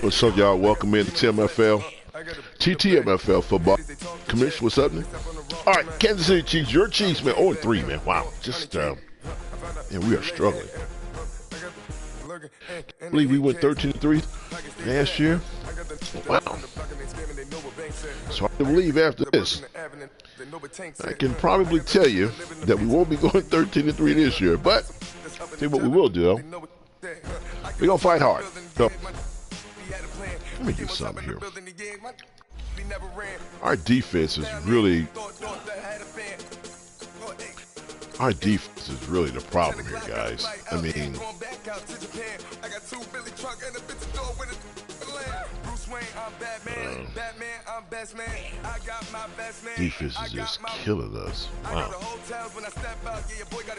What's up, y'all? Welcome in to TMFL. TTMFL football. Commissioner, what's up, man? All right, Kansas City Chiefs, your Chiefs, man. 0-3, man. Wow. Just, and we are struggling. I believe we went 13-3 last year. Wow. So I believe after this, I can probably tell you that we won't be going 13-3 this year. But, see what we will do, though. We're going to fight hard. So, let me get something here. Our defense is really the problem here, guys. I mean, defense is just killing us. Wow.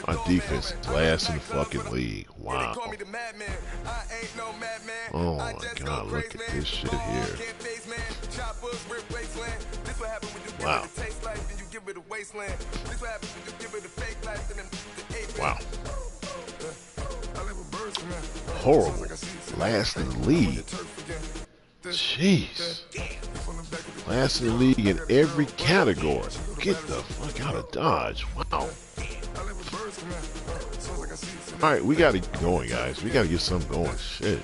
Our defense is last in the fucking league. Wow. Oh my God, look at this shit here. Wow. Wow. Horrible. Last in the league. Jeez. Last in the league in every category. Get the fuck out of Dodge. Wow. Alright, we gotta get going, guys. We gotta get something going. Shit.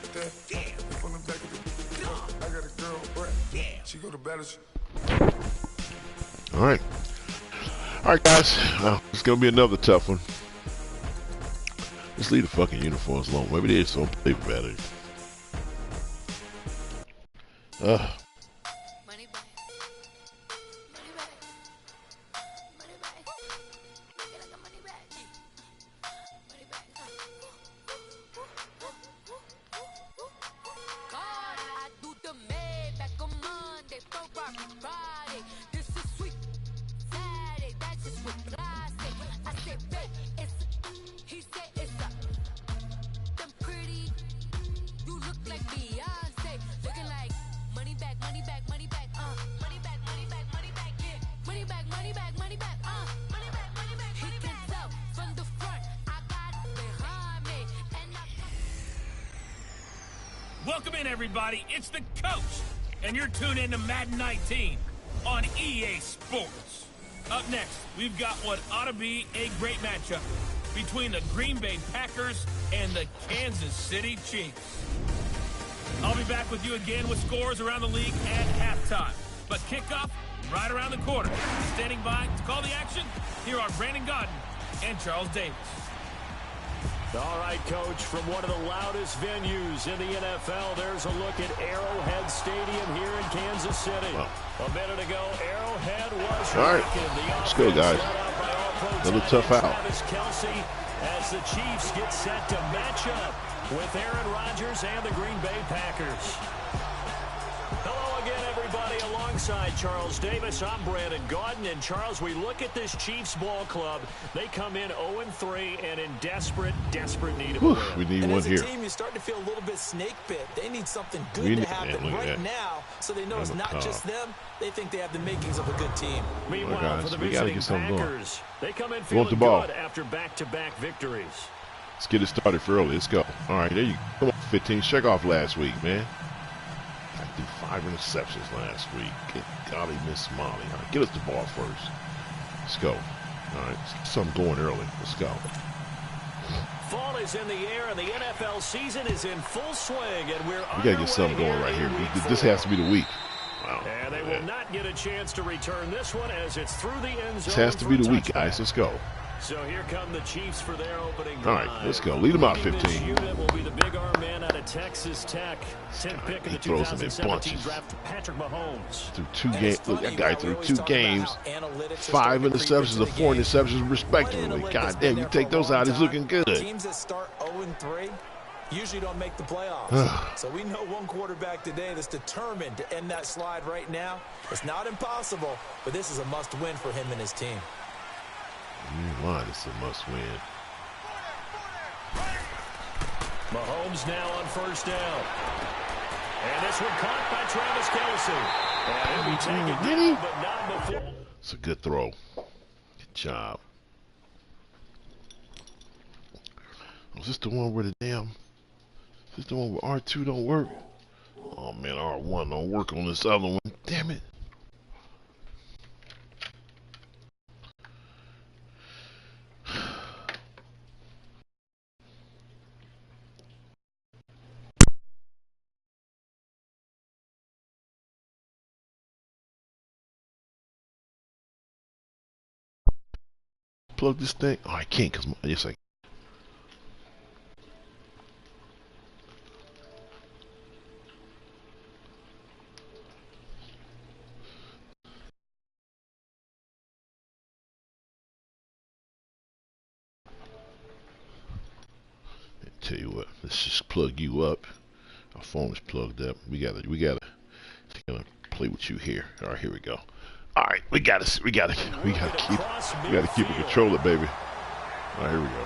Alright. Alright, guys. It's gonna be another tough one. Let's leave the fucking uniforms alone. Maybe they just don't play better. Welcome in, everybody. It's the coach, and you're tuned in to Madden 19 on EA Sports. Up next, we've got what ought to be a great matchup between the Green Bay Packers and the Kansas City Chiefs. I'll be back with you again with scores around the league at halftime. But kickoff right around the corner. Standing by to call the action, here are Brandon Godden and Charles Davis. All right, Coach, from one of the loudest venues in the NFL, there's a look at Arrowhead Stadium here in Kansas City. Wow. A minute ago, Arrowhead was all right. Let's go, guys. Another tough out. Kelsey, as the Chiefs get set to match up with Aaron Rodgers and the Green Bay Packers. Hello again, everybody. Alongside Charles Davis, I'm Brandon Godden. And Charles, we look at this Chiefs ball club. They come in 0-3 and in desperate need of a win. We need one as a here. team, you start to feel a little bit snake bit. They need something good to happen right now, so they know it's not just them. They think they have the makings of a good team. Meanwhile, for the visiting Packers, they come in feeling good after back-to-back victories. Let's get it started for early. Let's go. All right, there you go. Come on, 15 check off last week, man. I threw 5 interceptions last week. Good golly, Miss Molly. All right, get us the ball first. Let's go. All right, something going early. Let's go. Fall is in the air, and the NFL season is in full swing, and we gotta get something going right here. This has to be the week. Wow. And they will not get a chance to return this one as it's through the end zone. This has to be the week, guys. Let's go. So here come the Chiefs for their opening drive. All right, let's go. Lead them out 15. This unit will be the big arm man out of Texas Tech. 10th pick in the 2017 draft, Patrick Mahomes. Through 2 games. Look, that guy through 2 games. 5 interceptions or 4 interceptions respectively. God damn, you take those out, he's looking good. Teams that start 0-3 usually don't make the playoffs. So we know one quarterback today that's determined to end that slide right now. It's not impossible, but this is a must-win for him and his team. Why this is a must-win. Mahomes now on first down. And this one caught by Travis Kelsey. And he'll be taken down, but not before. It's a good throw. Good job. Is this the one where the damn? Is this the one where R2 don't work? Oh man, R1 don't work on this other one. Damn it. Plug this thing. Oh, I can't because yes, I. Tell you what, let's just plug you up. Our phone is plugged up. We gotta play with you here. All right, here we go. All right, we gotta keep it controlled, baby. All right, here we go.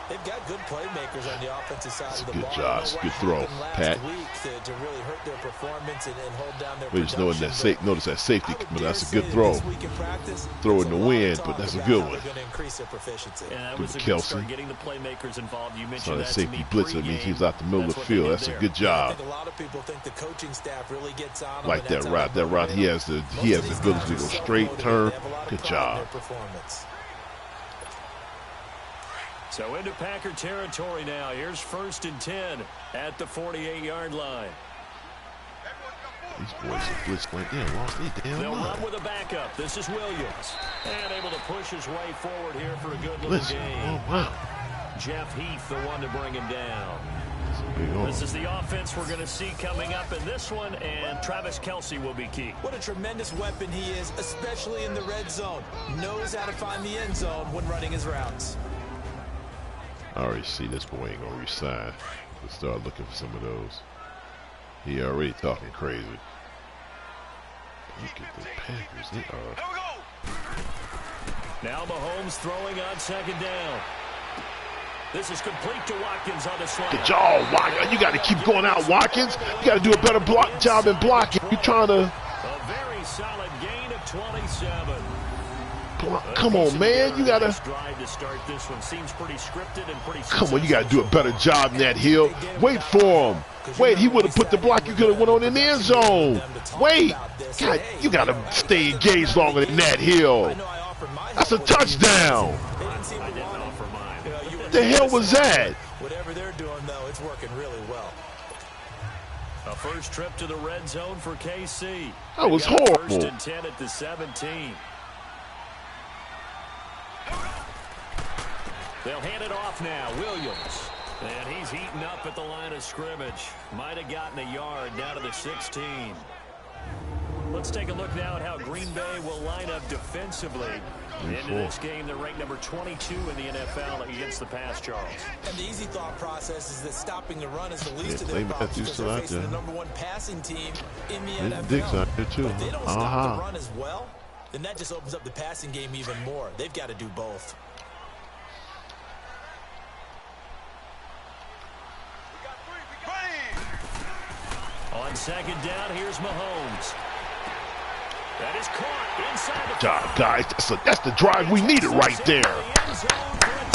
They've got good playmakers on the offensive side of the ball. Good job. It's a good throw, Pat. To really hurt their performance and hold down their Just notice that safety, but that's a good throw. Throw in the wind, but that's a good one. Yeah, that was a good start getting the playmakers involved. You mentioned that safety blitz. That means he's out the middle of the field. That's a good job. I think a lot of people think the coaching staff really gets on him. Like that route. That route, he has the ability to go straight, turn. Good job. So into Packer territory now. Here's 1st and 10 at the 48-yard line. These boys are blitz like they lost their damn They'll mind. run with a backup. This is Williams. And able to push his way forward here for a good little game. Oh, wow. Jeff Heath, the one to bring him down. This is the offense we're going to see coming up in this one, and Travis Kelce will be key. What a tremendous weapon he is, especially in the red zone. Knows how to find the end zone when running his routes. I already see this boy ain't gonna resign. Let's start looking for some of those. He already talking crazy. Look at the Packers. They are. Now Mahomes throwing on 2nd down. This is complete to Watkins on the slant. Good job, Watkins. You got to keep going out, Watkins. You got to do a better job in blocking. You're trying to. A very solid gain of 27. Come on, man. You got to. Come on, you got to do a better job in that hill. Wait for him. Wait, he would have put the block. You could have went on in the end zone. Wait. God, you got to stay engaged longer than that hill. That's a touchdown. What the hell was that? Whatever they're doing, though, it's working really well. A first trip to the red zone for KC. That was horrible. 1st and 10 at the 17. They'll hand it off now. Williams. And he's heating up at the line of scrimmage. Might have gotten a yard down to the 16. Let's take a look now at how Green Bay will line up defensively. Into this game, they're ranked number 22 in the NFL against the pass, Charles. And the easy thought process is that stopping the run is the least of their problems because they're facing the #1 passing team in the NFL. Dick's out there too. But if they don't stop the run as well, then that just opens up the passing game even more. They've got to do both. On 2nd down, here's Mahomes. That is caught inside the job, guys. That's the drive we needed right there.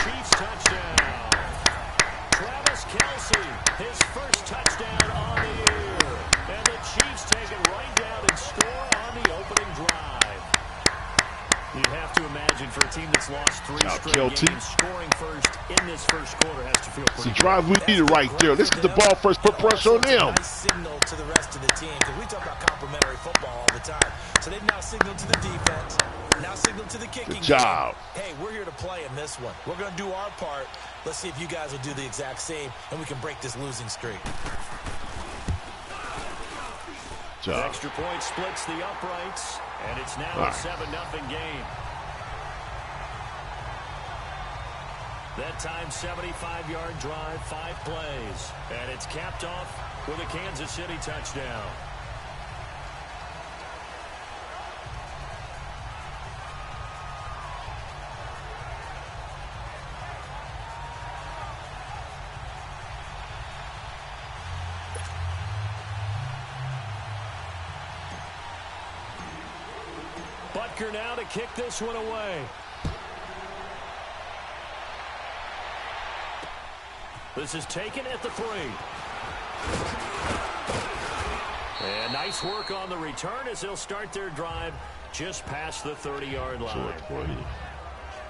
Chiefs touchdown. Travis Kelce, his first touchdown on the year. And the Chiefs take it right down and score on the opening drive. You have to imagine for a team that's lost 3 straight games, scoring first in this first quarter has to feel pretty good. It's the drive we needed right there. Let's get the ball first, put pressure on them. Nice signal to the rest of the team, because we talk about complementary football all the time. So they've now signaled to the defense, now signaled to the kicking Good job. Game. Hey, we're here to play in this one. We're going to do our part. Let's see if you guys will do the exact same, and we can break this losing streak. Job. Extra point splits the uprights, and it's now a 7-0 game. That time, 75-yard drive, 5 plays. And it's capped off with a Kansas City touchdown. Butker now to kick this one away. This is taken at the 3. And nice work on the return as they'll start their drive just past the 30-yard line.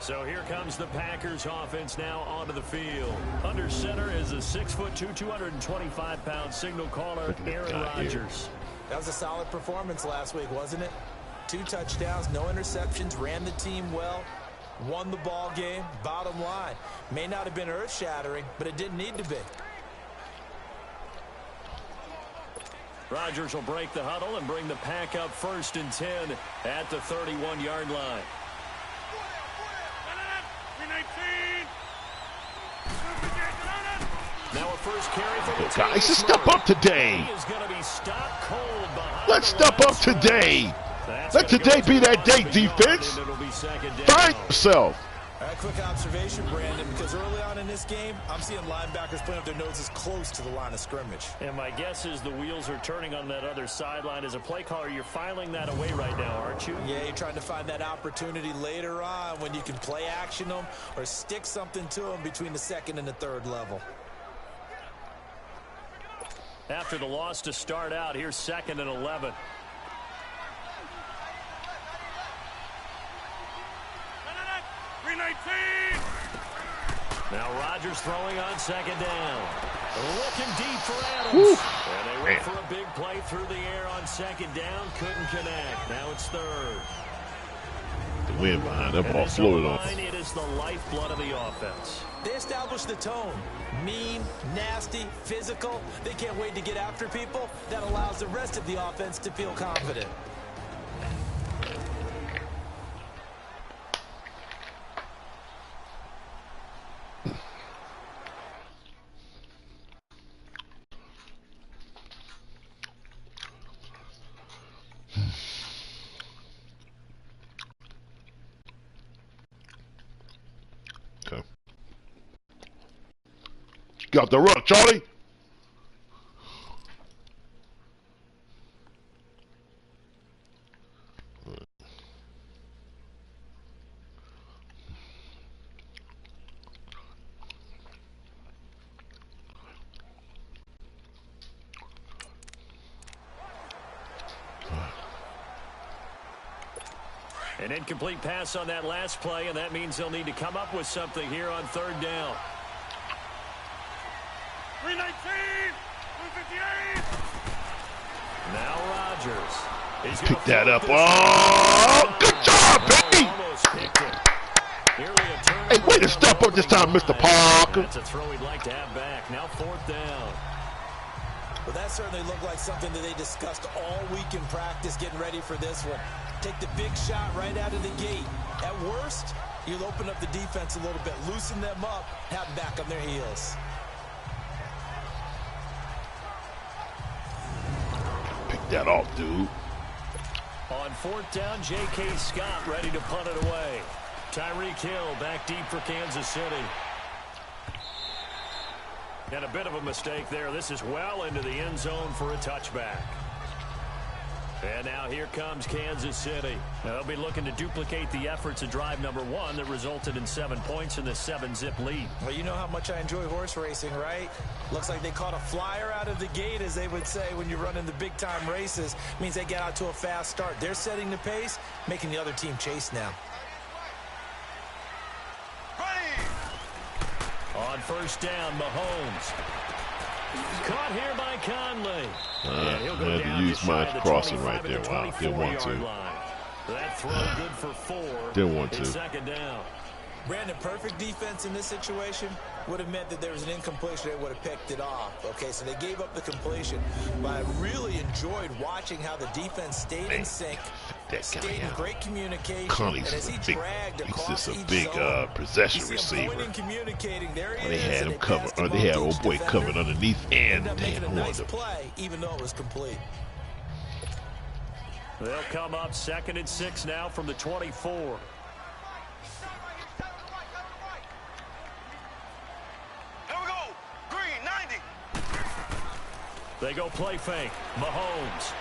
So here comes the Packers offense now onto the field. Under center is a 6'2", 225-pound signal caller, Aaron Rodgers. That was a solid performance last week, wasn't it? 2 touchdowns, no interceptions, ran the team well, won the ball game. Bottom line, may not have been earth-shattering, but it didn't need to be. Rodgers will break the huddle and bring the Pack up 1st and 10 at the 31-yard line. Now a first carry from the guys, let's step up today. Let's step up today. Let today be that day, defense. Find yourself. Quick observation, Brandon, because early on in this game, I'm seeing linebackers putting up their noses close to the line of scrimmage. And my guess is the wheels are turning on that other sideline. As a play caller, you're filing that away right now, aren't you? Yeah, you're trying to find that opportunity later on when you can play action them or stick something to them between the 2nd and the 3rd level. After the loss to start out, here's 2nd and 11. Now Rodgers throwing on 2nd down. Looking deep for Adams. Woo. And they went for a big play through the air on 2nd down. Couldn't connect. Now it's 3rd. The wind behind that ball floated off. It is the lifeblood of the offense. They established the tone. Mean, nasty, physical. They can't wait to get after people. That allows the rest of the offense to feel confident. Okay. Get off the rug, Charlie. An incomplete pass on that last play, and that means they'll need to come up with something here on 3rd down. 319, 158. Now Rodgers. He's Pick that up. Oh, good job, baby. Hey, way to step up this time, Mr. Parker. That's a throw he'd like to have back. Now 4th down. Well, that certainly looked like something that they discussed all week in practice, getting ready for this one. Take the big shot right out of the gate. At worst, you'll open up the defense a little bit, loosen them up, have them back on their heels. Pick that off, dude. On 4th down, J.K. Scott ready to punt it away. Tyreek Hill back deep for Kansas City. And a bit of a mistake there. This is well into the end zone for a touchback. And now here comes Kansas City. Now they'll be looking to duplicate the efforts of drive number 1 that resulted in 7 points in the 7-zip lead. Well, you know how much I enjoy horse racing, right? Looks like they caught a flyer out of the gate, as they would say when you're running the big-time races. Means they get out to a fast start. They're setting the pace, making the other team chase now. On 1st down, Mahomes. Caught here by Conley. I had to use my crossing right there. Wow, didn't want to. That throw good for 4. Didn't want to. 2nd down. Brandon, perfect defense in this situation would have meant that there was an incompletion. They would have picked it off. Okay, so they gave up the completion. But I really enjoyed watching how the defense stayed in sync, stayed in great communication. Conley's and as he big, dragged he's across just a each big zone, possession you see him receiver. pointing, communicating. There he They is, had and him they covered. passed him They off had to old each boy defender. covered underneath, and Ended up making damn, a nice wonder. play, even though it was complete. They'll come up 2nd and 6 now from the 24. They go play fake. Mahomes.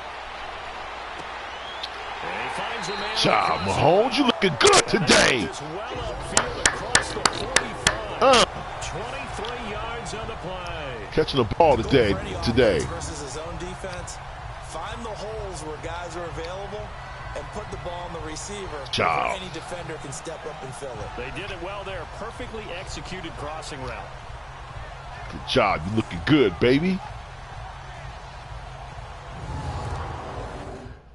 And he finds a man. Child, Mahomes, you looking good today. 23 yards on the play. Catching the ball today. Versus his own defense. Find the holes where guys are available and put the ball on the receiver before any defender can step up and fill it. They did it well there. Perfectly executed crossing route. Good job. You're looking good, baby.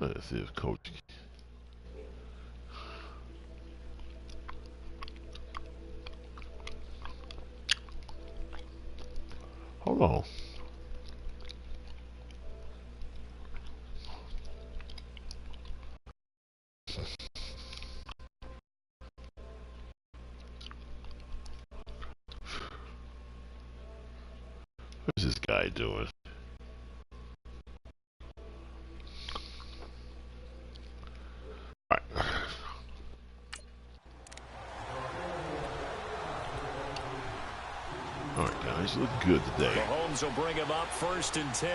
This is coach. Hold on. What's this guy doing? All right. All right, guys, look good today. Mahomes will bring him up 1st and 10,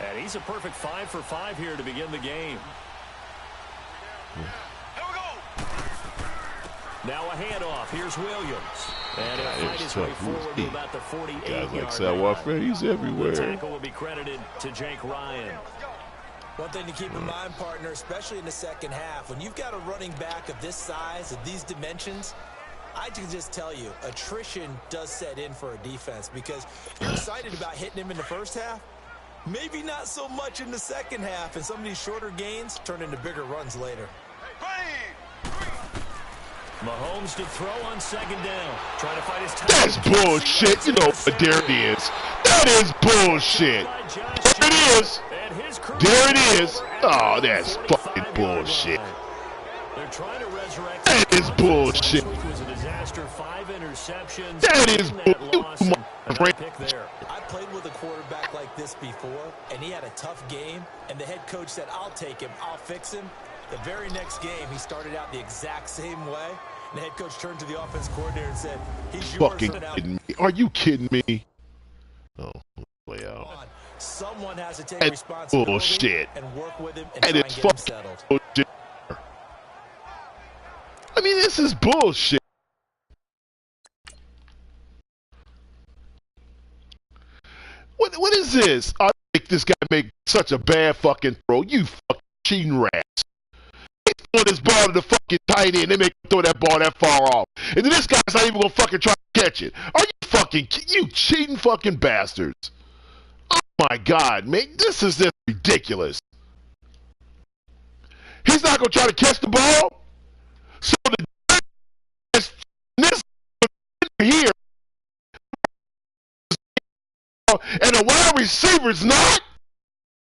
and he's a perfect 5 for 5 here to begin the game. Now a handoff. Here's Williams. And he'll fight his way forward to about the 48-yard line. Guys like Warfare, he's everywhere. The tackle will be credited to Jake Ryan. One thing to keep in mind, partner, especially in the second half, when you've got a running back of this size, of these dimensions, I can just tell you, attrition does set in for a defense because you're excited about hitting him in the first half. Maybe not so much in the second half, and some of these shorter gains turn into bigger runs later. Mahomes to throw on 2nd down. Trying to fight his time. That's bullshit. You know what there it is. That is bullshit. There it is. There it is. Oh, that's fucking bullshit. They're trying to resurrect. That is bullshit. It was a disaster. 5 interceptions. That is bullshit. I played with a quarterback like this before, and he had a tough game, and the head coach said, I'll take him, I'll fix him. The very next game, he started out the exact same way, and the head coach turned to the offense coordinator and said, he's yours. Fucking kidding me. Are you kidding me? Oh, way out. Someone has to take responsibility bullshit. And work with him and try And and it's get him fucking settled. bullshit. I mean, this is bullshit. What is this? I think this guy make such a bad fucking throw. You fucking cheating rats. They throw this ball to the fucking tight end. They make him throw that ball that far off. And then this guy's not even gonna fucking try to catch it. Are you fucking, you cheating fucking bastards? Oh my God, man. This is just ridiculous. He's not gonna try to catch the ball. So this here. And the wide receiver's not.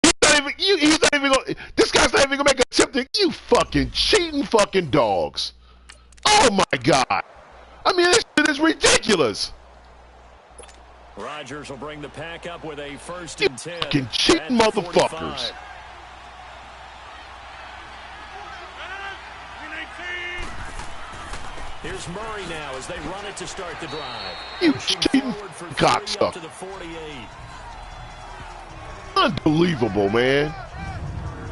He's not even gonna. This guy's not even gonna make a attempt. You fucking cheating fucking dogs. Oh my God. I mean, this shit is ridiculous. Rodgers will bring the pack up with a 1st and 10. Fucking cheating motherfuckers. Here's Murray now as they run it to start the drive. You cheating cocksucker. Unbelievable, man.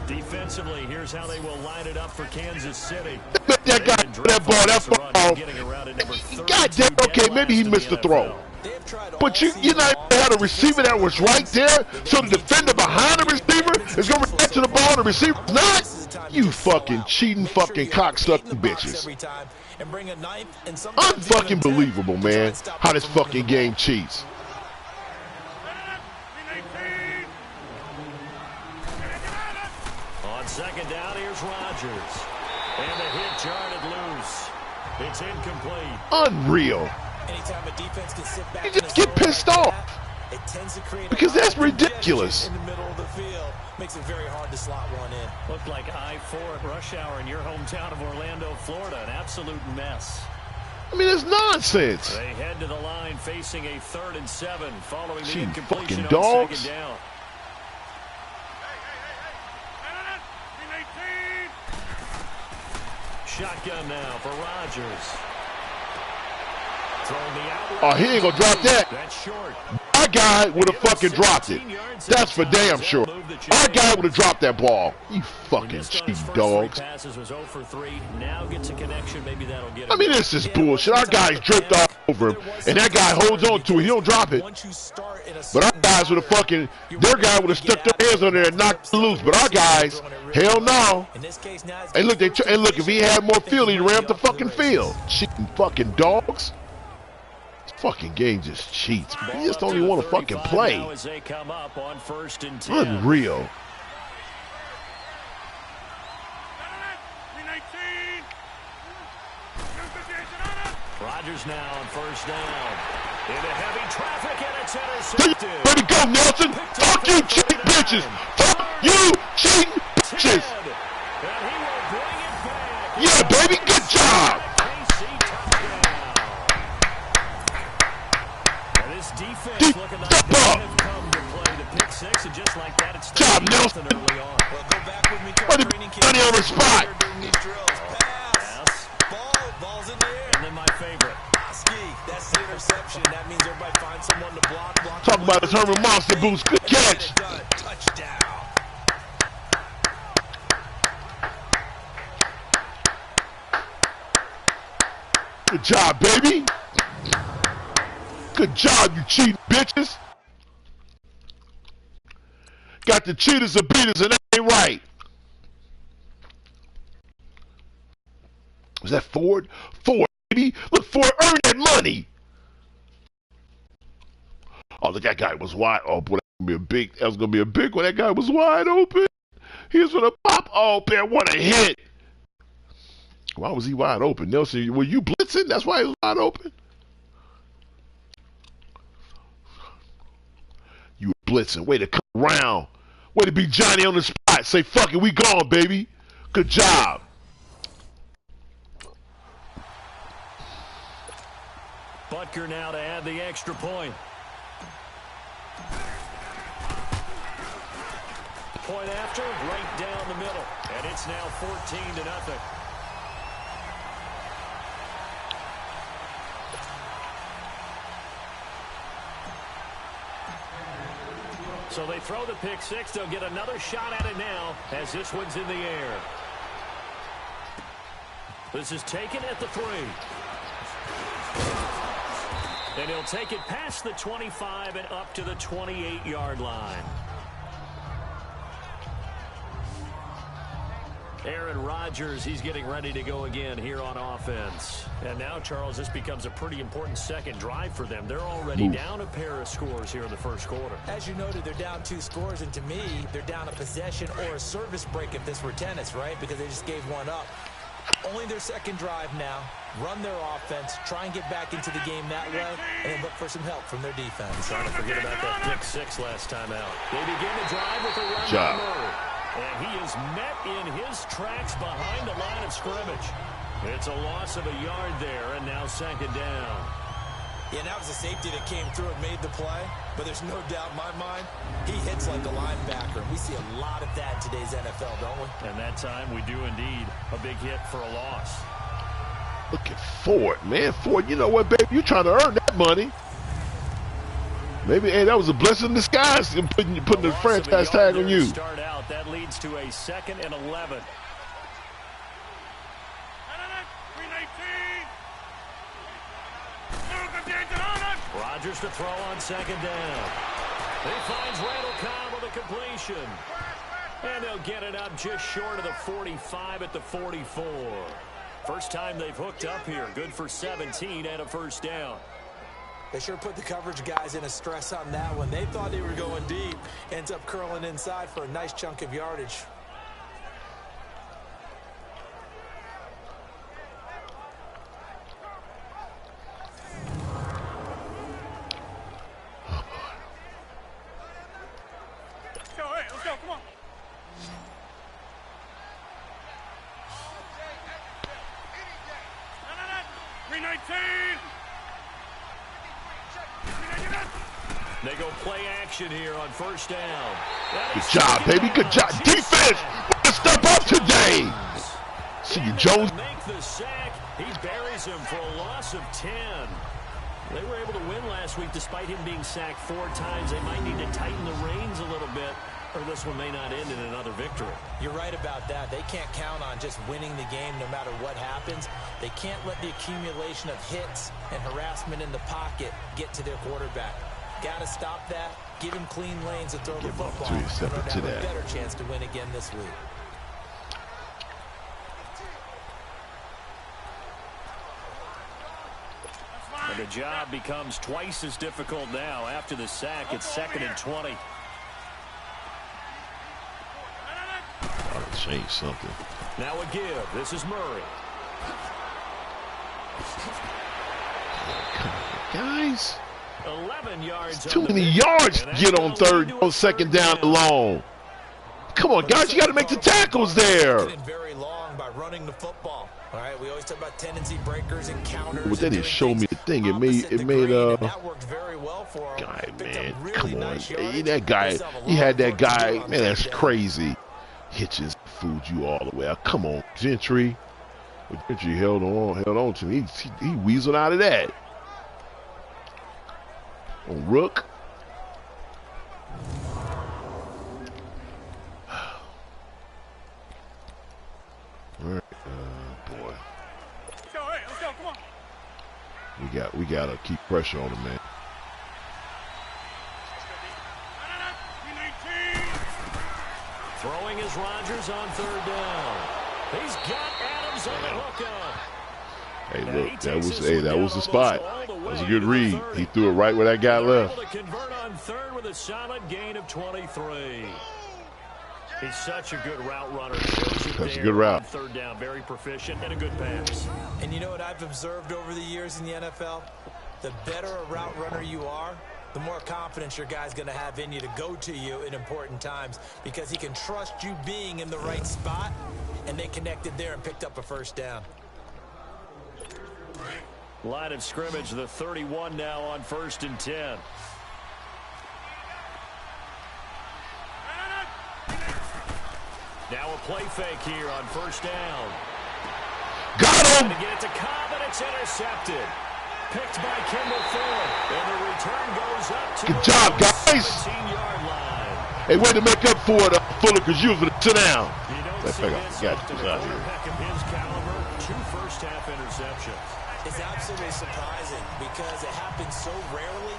Defensively, here's how they will line it up for Kansas City. That guy, that ball, that football. God damn, okay, maybe he missed the throw. But you not even had a receiver that was right there, so the defender behind the receiver is going to react to the ball, the receiver's not? You fucking cheating fucking cocksucking bitches. Unfucking believable, man, how this fucking game cheats. On 2nd down, here's Rodgers. And the hit jarred loose. It's incomplete. Unreal. Anytime a defense can sit back, you just get pissed off. It tends to create because that's ridiculous. In the middle of the field, makes it very hard to slot one in. Looked like I-4 at rush hour in your hometown of Orlando, Florida. An absolute mess. I mean, it's nonsense. They head to the line facing a 3rd and 7 following the incompletion fucking dogs. On 2nd down. Shotgun now for Rodgers. Oh, he ain't gonna drop that. That's short. Our guy would have fucking dropped it. That's for damn sure. Our guy would have dropped that ball. You fucking cheap dogs. Passes was 0 for 3. Now gets a connection. Maybe that'll get. I mean, this is bullshit. Our guys dripped off over him, and that guy holds on to it. He don't drop it. But our guys would have fucking, their guy would have stuck their hands on there and knocked it loose. But our guys, hell no. Hey, look, if he had more field, he'd ram up the fucking field. Cheating fucking dogs. This fucking game just cheats. You just don't even want to fucking play. Unreal. Rodgers now on first down. Into heavy traffic, and it's intercepted. Way to go, Nelson. Fuck you, cheating bitches. Fuck you, cheating bitches. And he will bring it back. Yeah, baby, good job. And this defense looking like they have come to play the pick six, and just like that, it's job, Nelson. early on. Well, go back with me to our training camp. Money on the spot. Pass. Ball's in the air. And then my favorite. That's the interception. That means everybody finds someone to block. Talk about his Herman Monster boost. Good catch. Touchdown. Good job, baby. Good job, you cheating bitches. Got the cheaters and beaters, and that ain't right. Was that Ford? Ford, baby. Look, Ford, earn that money. Oh, look, that guy was wide open. That was gonna be a big one. That guy was wide open. He was gonna pop open. What a hit. Why was he wide open? Nelson, were you blitzing? That's why he was wide open? You were blitzing. Way to come around. Way to be Johnny on the spot. Say, fuck it, we gone, baby. Good job. Butker now to add the extra point. Point after, right down the middle. And it's now 14-0. So they throw the pick six. They'll get another shot at it now as this one's in the air. This is taken at the 3. And he'll take it past the 25 and up to the 28-yard line. Aaron Rodgers, he's getting ready to go again here on offense. And now, Charles, this becomes a pretty important second drive for them. They're already down a pair of scores here in the first quarter. As you noted, they're down 2 scores, and to me, they're down a possession or a service break if this were tennis, right? Because they just gave one up. Only their second drive now. Run their offense, try and get back into the game that way, and then look for some help from their defense. Trying to forget about that pick six last time out. They begin the drive with a run job. And he is met in his tracks behind the line of scrimmage. It's a loss of a yard there, and now second down. Yeah, that was a safety that came through and made the play, but there's no doubt in my mind, he hits like a linebacker. We see a lot of that in today's NFL, don't we? And that time we do indeed. A big hit for a loss. Look at Ford, man. Ford, you know what, baby? You're trying to earn that money. Maybe, hey, that was a blessing in disguise, putting the franchise tag on you. Start out. That leads to a 2nd and 11. Rodgers to throw on second down. He finds Randall Cobb with a completion. And they'll get it up just short of the 45 at the 44. First time they've hooked up here. Good for 17 and a first down. They sure put the coverage guys in a stress on that one. They thought they were going deep. Ends up curling inside for a nice chunk of yardage. Let's go, come on. They go play action here on first down. Good job, baby. Good job. Defense, step up today. See you, Jones. Make the sack. He buries him for a loss of 10. They were able to win last week despite him being sacked 4 times. They might need to tighten the reins a little bit or this one may not end in another victory. You're right about that. They can't count on just winning the game no matter what happens. They can't let the accumulation of hits and harassment in the pocket get to their quarterback. Got to stop that. Give him clean lanes to throw the football. And have a better chance to win again this week. And the job becomes twice as difficult now. After the sack, it's 2nd and 20. I'll change something. Now a give. This is Murray. Come on, guys. 11 yards. Too many yards to get on third, on second down and long. Come on, guys, you got to make the tackles there. Very long by running the football. All right, we always talk about tendency breakers and counters. But they didn't show me the thing. It made that worked very well for him. Guy, man, come on. Hey, that guy, he had that guy. Man, that's crazy. Hitches fooled you all the way out. Come on, Gentry. But Gentry held on to me. He weaseled out of that. On Rook. All right, boy. Let's go, come on. We gotta keep pressure on him, man. Throwing is Rodgers on 3rd down. He's got Adams on the hook up. Hey, look, that was the spot. That was a good read. He threw it right where that guy left. Able to convert on 3rd with a solid gain of 23. He's such a good route runner. That's a good route. 3rd down, very proficient and a good pass. And you know what I've observed over the years in the NFL? The better a route runner you are, the more confidence your guy's going to have in you to go to you in important times because he can trust you being in the right spot, and they connected there and picked up a 1st down. Line of scrimmage, the 31 now on 1st and 10. Now a play fake here on 1st down. Got him! To get it to Cobb, and it's intercepted. Picked by Kendall Ford. And the return goes up to good job, guys. 17-yard line. Hey, way to make up for it, Fuller, because you was going to sit down. You don't see this often. A quarterback of his caliber, 2 first-half interceptions. It's absolutely surprising because it happens so rarely.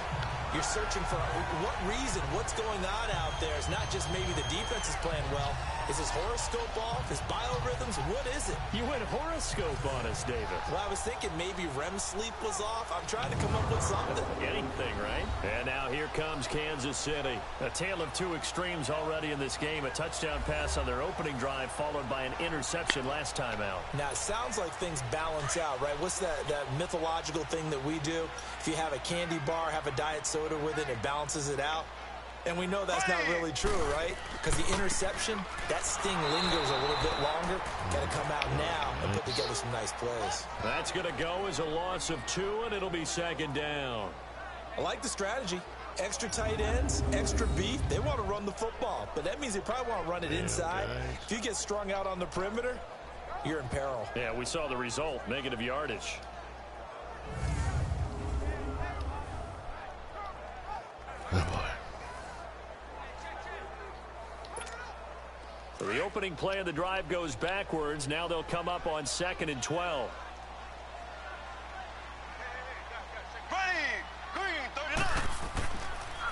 You're searching for what reason, what's going on out there. It's not just maybe the defense is playing well. Is his horoscope off? His biorhythms? What is it? You went horoscope on us, David. Well, I was thinking maybe REM sleep was off. I'm trying to come up with something. Anything, right? And now here comes Kansas City. A tale of 2 extremes already in this game. A touchdown pass on their opening drive, followed by an interception last time out. Now, it sounds like things balance out, right? What's that mythological thing that we do? If you have a candy bar, have a diet soda with it balances it out. And we know that's not really true, right? Because the interception, that sting lingers a little bit longer. Got to come out now and put together some nice plays. That's going to go as a loss of 2, and it'll be 2nd down. I like the strategy. Extra tight ends, extra beef. They want to run the football, but that means they probably want to run it inside. If you get strung out on the perimeter, you're in peril. Yeah, we saw the result, negative yardage. Oh, boy. So the opening play of the drive goes backwards. Now they'll come up on 2nd and 12.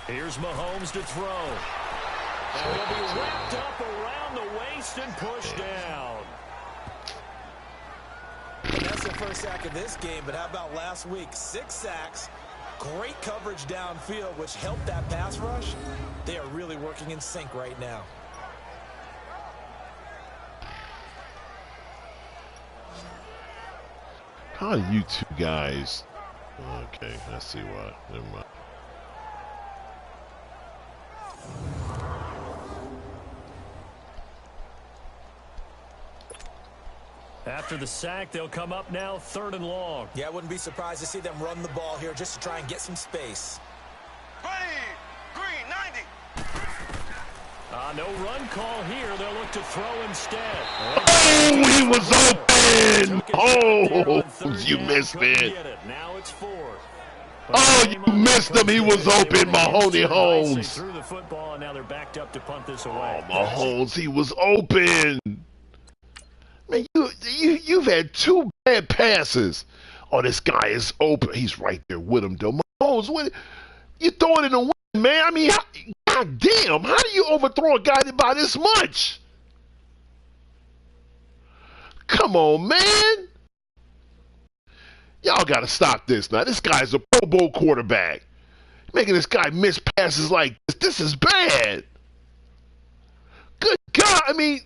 Here's Mahomes to throw. And he'll be wrapped up around the waist and pushed down. And that's the first sack of this game, but how about last week? 6 sacks, great coverage downfield, which helped that pass rush. They are really working in sync right now. How do you 2 guys? Okay, I see why. Never mind. After the sack, they'll come up now 3rd and long. Yeah, I wouldn't be surprised to see them run the ball here just to try and get some space. Green, 90. No run call here. They'll look to throw instead. Oh, he was open. Oh, you missed it. Now it's 4th. Oh, you missed him. He was open, Mahoney Holmes. Threw the football, and now they're backed up to punt this away. Oh, Mahomes, he was open. Man, you've had 2 bad passes. Oh, this guy is open. He's right there with him, though. Mahomes, you throw it in the wind, man. I mean, God damn, how do you overthrow a guy by this much? Come on, man. Y'all got to stop this now. This guy's a Pro Bowl quarterback. Making this guy miss passes like this. This is bad. Good God. I mean,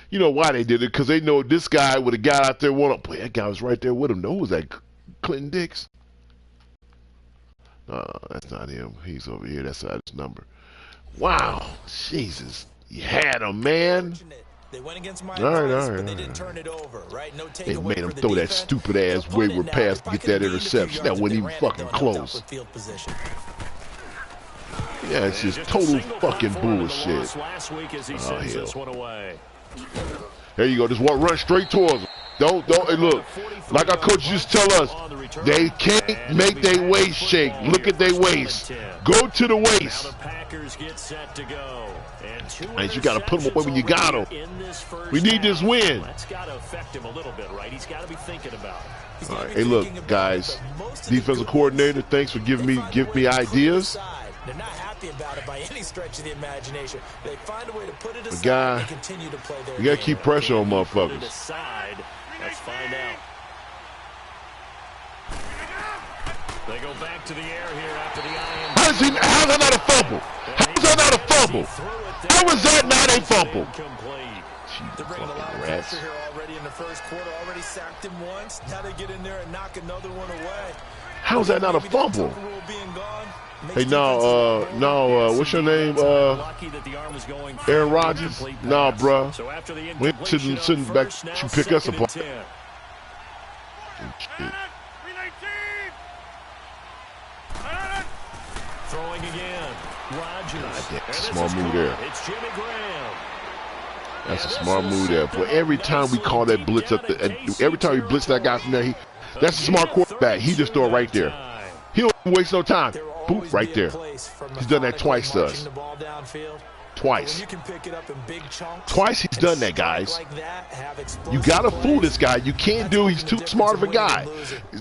you know why they did it? Because they know this guy would have got out there. Boy, that guy was right there with him. No, who was that? Clinton Dix? No, that's not him. He's over here. That's not his number. Wow. Jesus. You had him, man. They went against my but they didn't turn it over, right? No takeaway. They made him throw that stupid ass wayward pass to get that interception. That wasn't even fucking close. Yeah, it's just total fucking bullshit. Oh, hell. There you go. Just run straight towards him. Don't. Hey, look, like our coach used to tell us, they can't make their waist shake. Look at their waist. Go to the waist. And you got to put them away when you got them. We need this win. That's got to affect him a little bit, right? He's got to be thinking about it. All right. Hey, look, guys. Defensive coordinator, thanks for giving me ideas. They're not happy about it by any stretch of the imagination. They find a way to put it aside and continue to play their game. You got to keep pressure on motherfuckers. Let's find out. They go back to the air here after the IM. How's that not a fumble? How's that not a fumble? How is that not a fumble? They're bringing a lot of pressure here already in the first quarter. Already sacked him once. Now they get in there and knock another one away. How is that not a fumble? Hey, no, what's your name? Aaron Rodgers? Nah, bruh. We shouldn't back to pick us apart. Throwing again. Rodgers. That's a smart move there. It's Jimmy Graham. That's a smart move there. Boy, every time we call that blitz up, every time we blitz that guy from there, that's a smart quarterback. He just throw it right there. He don't waste no time. Boop, right there. He's done that twice to us. Twice. Twice he's done that, guys. You gotta fool this guy. You can't do. He's too smart of a guy.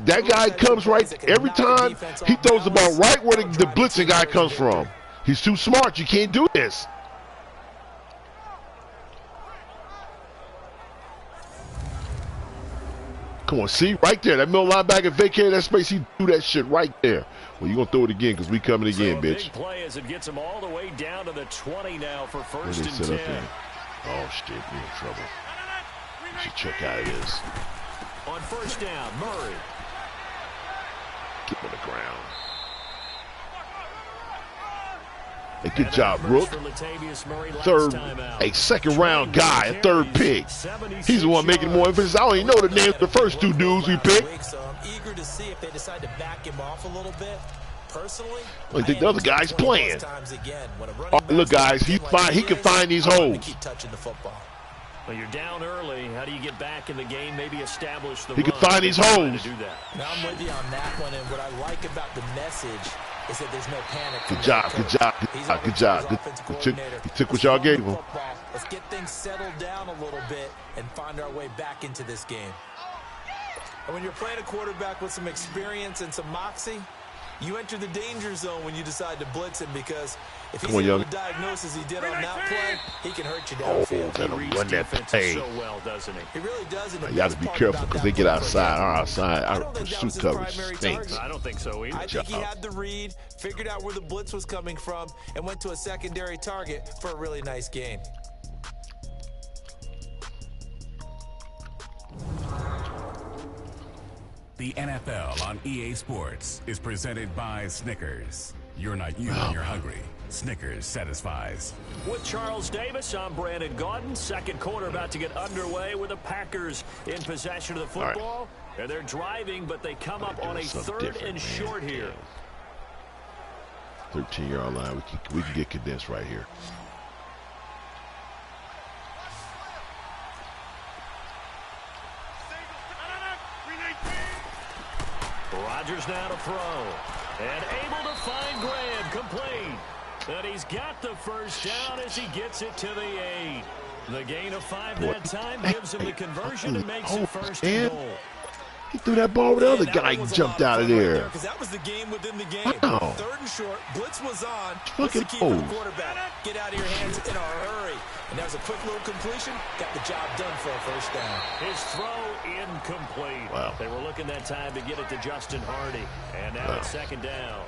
That guy comes right every time. He throws the ball right where the blitzing guy comes from. He's too smart. You can't do this. Come on, see? Right there. That middle linebacker vacated that space. He do that shit right there. Well, you're going to throw it again because we coming again, bitch. Big play as it gets him all the way down to the 20 now for first and 10. Oh, shit. We're in trouble. You should check how it is. On first down, Murray. Get him on the ground. Hey, good job, Rook. Third, a second-round guy, a third pick. He's the one making more emphasis. I don't even know the names of the first 2 dudes we picked. So I'm eager to see if they decide to back him off a little bit. Personally, I think the other guy's playing. Oh, look, guys, he can find these holes. Well, you're down early. How do you get back in the game? Maybe establish the He can find these holes. Now I'm with you on that one, and what I like about the message is that there's no panic. Good job, good job, good job. He took what y'all gave him. Let's get things settled down a little bit and find our way back into this game. And when you're playing a quarterback with some experience and some moxie, you enter the danger zone when you decide to blitz him, because if he's able to diagnose as he did on that play, he can hurt you downfield. He run that play. So well, doesn't he? He really does. You got to be careful because they get outside. Our pursuit coverage stinks. I don't think so either. I think he had the read, figured out where the blitz was coming from, and went to a secondary target for a really nice gain. The NFL on EA Sports is presented by Snickers. You're not you when you're hungry. Snickers satisfies. With Charles Davis, I'm Brandon Gaudin. Second quarter about to get underway with the Packers in possession of the football. And they're driving, but they come up on a 3rd and short here. 13-yard line. We can get condensed right here. Rodgers now to throw. And able to find Graham, complete. And he's got the first down as he gets it to the 8. The gain of 5 that time gives him the conversion and makes it first and goal. He threw that ball with the other guy and jumped out of there. Because that was the game within the game. Wow. 3rd and short, blitz was on. What's the key for the quarterback? Get out of your hands in a hurry. And that was a quick little completion. Got the job done for a first down. His throw incomplete. Wow. They were looking that time to get it to Justin Hardy. And now it's 2nd down.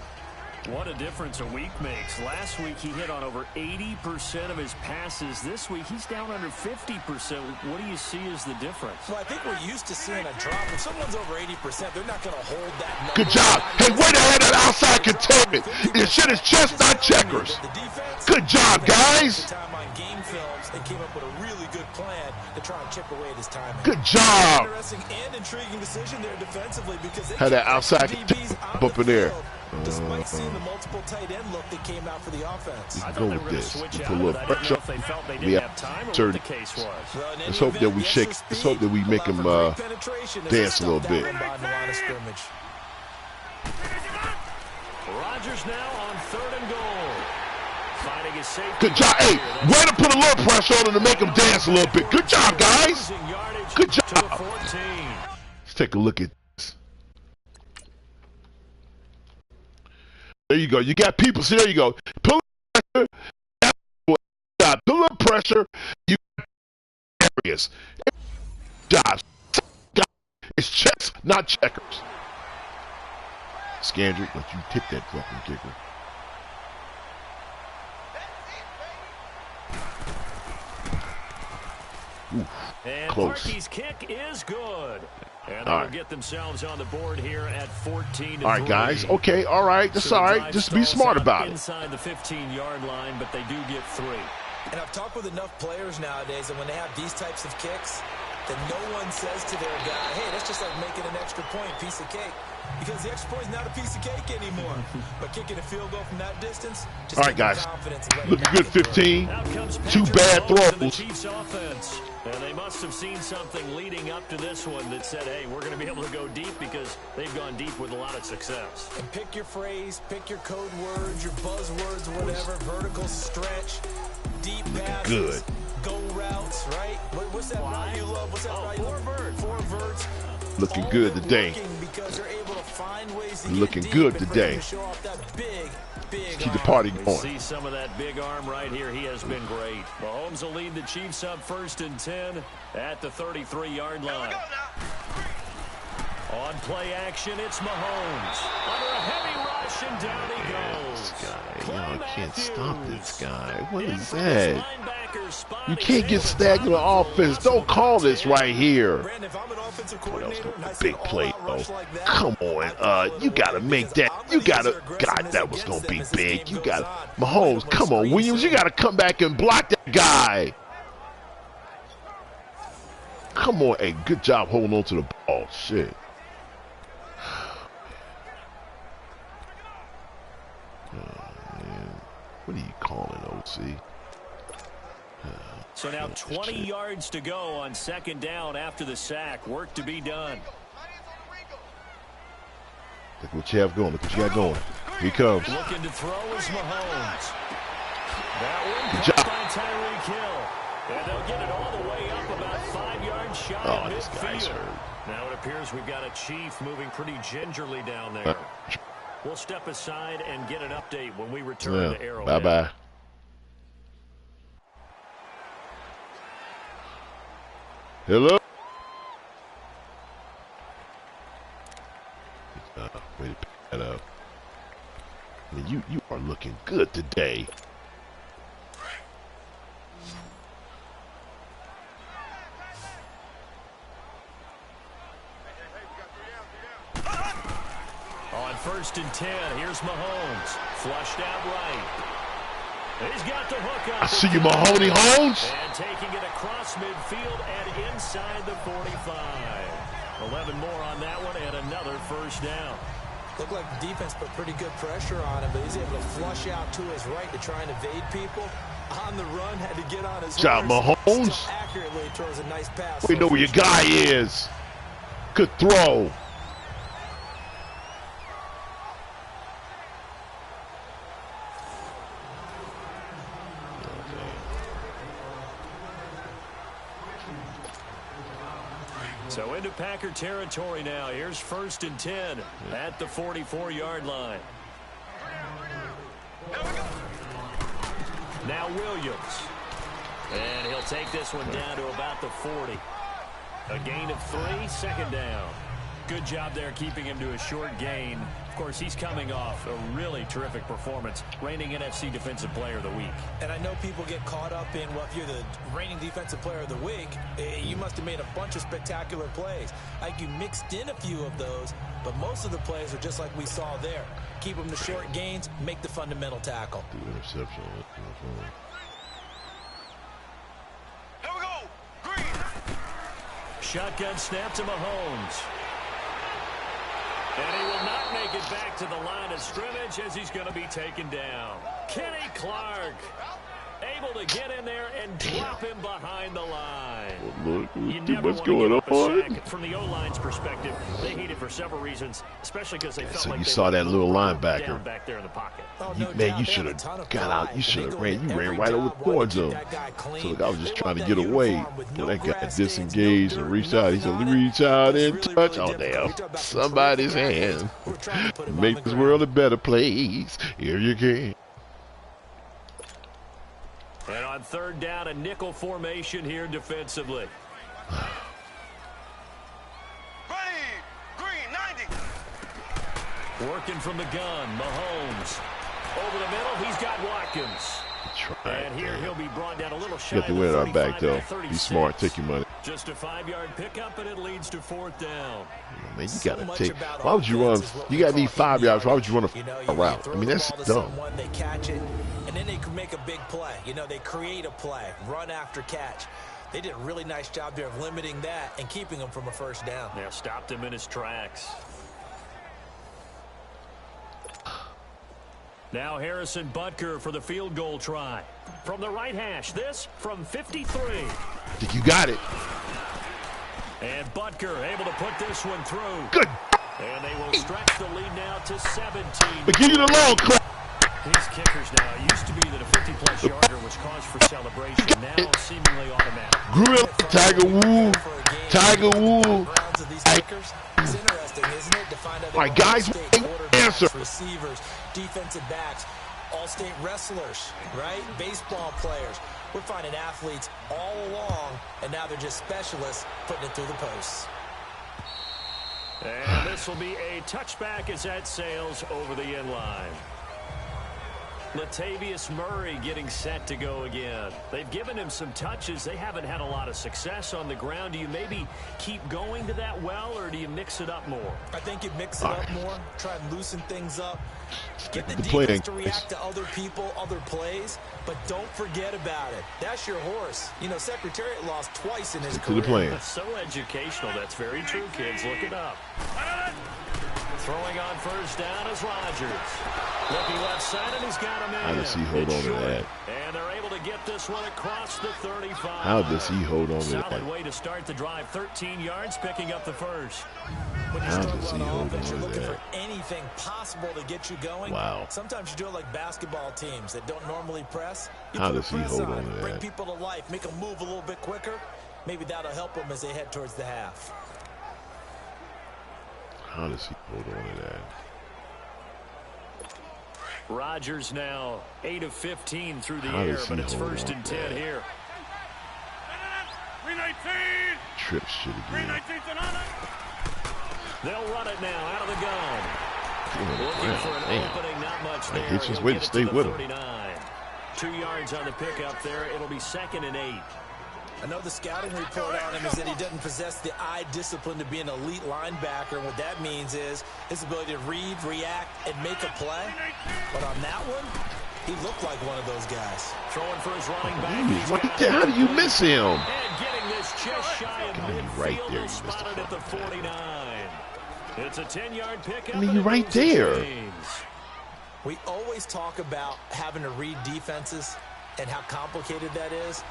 What a difference a week makes. Last week he hit on over 80% of his passes. This week he's down under 50%. What do you see as the difference? Well, I think we're used to seeing a drop. If someone's over 80%, they're not going to hold that number. Good job. Hey, way to have that outside containment. Your shit is chest, not checkers. Good job, guys. They came up with a really good plan to try and chip away at his timing. Good job. Interesting and intriguing decision there defensively because they had that outside up in there. Despite seeing the multiple tight end look that came out for the offense. Let's go with this. Put a little pressure. Let's hope that we shake. Let's hope that we make him dance a little bit. Rodgers now on 3rd and goal. Good job. Hey, way to put a little pressure on him to make him dance a little bit. Good job, guys. Good job. Let's take a look at this. There you go. You got people. See, there you go. Pull pressure. Pull up pressure. You got areas. Josh. It's chess, not checkers. Scandrick, but you tip that fucking kicker. Oof, and close. Parkey's kick is good. And they'll get themselves on the board here at 14-3. All right, guys. Okay, all right. That's all right. Just be smart about it. Inside the 15-yard line, but they do get 3. And I've talked with enough players nowadays, and when they have these types of kicks, that no one says to their guy, hey, that's just like making an extra point, piece of cake. Because the extra point is not a piece of cake anymore. But kicking a field goal from that distance, just all right, guys. Looking good, 15. 2 bad throws. And they must have seen something leading up to this one that said, hey, we're going to be able to go deep because they've gone deep with a lot of success. And pick your phrase, pick your code words, your buzzwords, whatever, vertical stretch, deep passes, good. Go routes, right? What's that route you love? What's that route you love? 4 verts. Looking good today. Because they're able to find ways to looking get good deep and today. show off that big keep the party we going. See some of that big arm right here. He has been great. Mahomes will lead the Chiefs up 1st and 10 at the 33-yard line. On play action, it's Mahomes. Under a heavy rush, and down he goes. This guy, y'all can't stop this guy. What is that? You can't get stagnant on offense. Don't call this right here. What else? Big play, though. Come on, you gotta make that. You gotta. God, that was gonna be big. You gotta. Mahomes, come on, Williams. You gotta come back and block that guy. Come on, hey, good job holding on to the ball. Shit. Oh, man. What are you calling, OC? So now 20 yards to go on 2nd down after the sack. Work to be done. Look what you have going. Look what you got going. Here he comes. Looking to throw is Mahomes. That one good job. by Tyreek Hill. And they'll get it all the way up about 5 yards shy of this guy's midfield. hurt. Now it appears we've got a Chief moving pretty gingerly down there. We'll step aside and get an update when we return to Arrowhead. Bye-bye. Hello? Way to pick that up. I mean, you are looking good today. On 1st and 10, here's Mahomes. Flushed out right. He's got the hook up. I see you, Mahoney Holmes. And taking it across midfield and inside the 45. 11 more on that one and another first down. Looked like the defense put pretty good pressure on him, but he's able to flush out to his right to try and evade people. On the run, had to get on his job, Mahomes. Still accurately throws a nice pass. We know where your guy is. Good throw. So into Packer territory now. Here's 1st and 10 at the 44-yard line. Now Williams. And he'll take this one down to about the 40. A gain of 3, 2nd down. Good job there keeping him to a short gain. Of course, he's coming off a really terrific performance, reigning NFC Defensive Player of the Week. And I know people get caught up in, well, if you're the reigning Defensive Player of the Week, you must have made a bunch of spectacular plays. Like you mixed in a few of those, but most of the plays are just like we saw there. Keep them to short gains, make the fundamental tackle. The interception. Here we go. Green. Shotgun snap to Mahomes. And he will not make it back to the line of scrimmage as he's going to be taken down. Kenny Clark able to get in there and drop him behind the line. You never want to give up a sack. From the O-line's perspective, they hate it for several reasons, especially because they felt like you they saw that little linebacker back there in the pocket. Man, you should have got out. You should have ran. You ran right over towards him. So the guy was just trying to get away. Well, that guy disengaged and reached out. He said, reach out and touch. Oh, damn. Somebody's hand. Make this world a better place. Here you can. And on 3rd down, a nickel formation here defensively. Green, 90. Working from the gun, Mahomes. Over the middle, he's got Watkins. And here he'll be brought down a little shy. Get the win our back, though. Be smart. Take your money. Just a 5-yard pickup, and it leads to 4th down. Man, you got to take. Why would you run? You got to need 5 yards. Why would you run a route? I mean, that's dumb. They catch it, and then they can make a big play. They create a play, run after catch. They did a really nice job there of limiting that and keeping him from a 1st down. Yeah, stopped him in his tracks. Now Harrison Butker for the field goal try. From the right hash, this from 53. I think you got it. And Butker able to put this one through. Good. And they will stretch the lead now to 17. But give you the long clap. These kickers now, it used to be that a 50-plus yarder was cause for celebration. Now seemingly automatic. Grill, Tiger Woo. Tiger Woo. It's interesting, isn't it, to find out all right, guys, answer. Receivers, defensive backs, all-state wrestlers, right? Baseball players. We're finding athletes all along, and now they're just specialists putting it through the posts. And this will be a touchback as that sails over the end line. Latavius Murray getting set to go again. They've given him some touches. They haven't had a lot of success on the ground. Do you maybe keep going to that well, or do you mix it up more? I think you mix it up more, try and loosen things up. Get the defense to react to other people, other plays, but don't forget about it. That's your horse. Secretariat lost twice in his career. To the plan. That's so educational. That's very true, kids. Look it up. Throwing on 1st down is Rodgers. Looking left side, and he's got him in. How does he hold on to that? And they're able to get this one across the 35. How does he hold on to that? Solid way to start the drive. 13 yards, picking up the 1st. When you start running offense, you're looking for anything possible to get you going. Wow. Sometimes you do it like basketball teams that don't normally press. How does he hold on to that? Bring people to life, make them move a little bit quicker. Maybe that'll help them as they head towards the half. How does he hold on to that? Rodgers now 8 of 15 through the air, but it's 1st and 10 here. 319. Trip shit again. 319. They'll run it now out of the gun. Looking for an opening, not much there. It's just way to stay with him. 2 yards on the pickup there. It'll be 2nd and 8. I know the scouting report on him is that he doesn't possess the eye discipline to be an elite linebacker. And what that means is his ability to read, react, and make a play. But on that one, he looked like one of those guys. Throwing for his running back. Right there. How do you miss him? And getting this just shy of midfield. Right there, you spotted at the 49. It's a 10-yard pickup. I mean, you're right there. We always talk about having to read defenses and how complicated that is.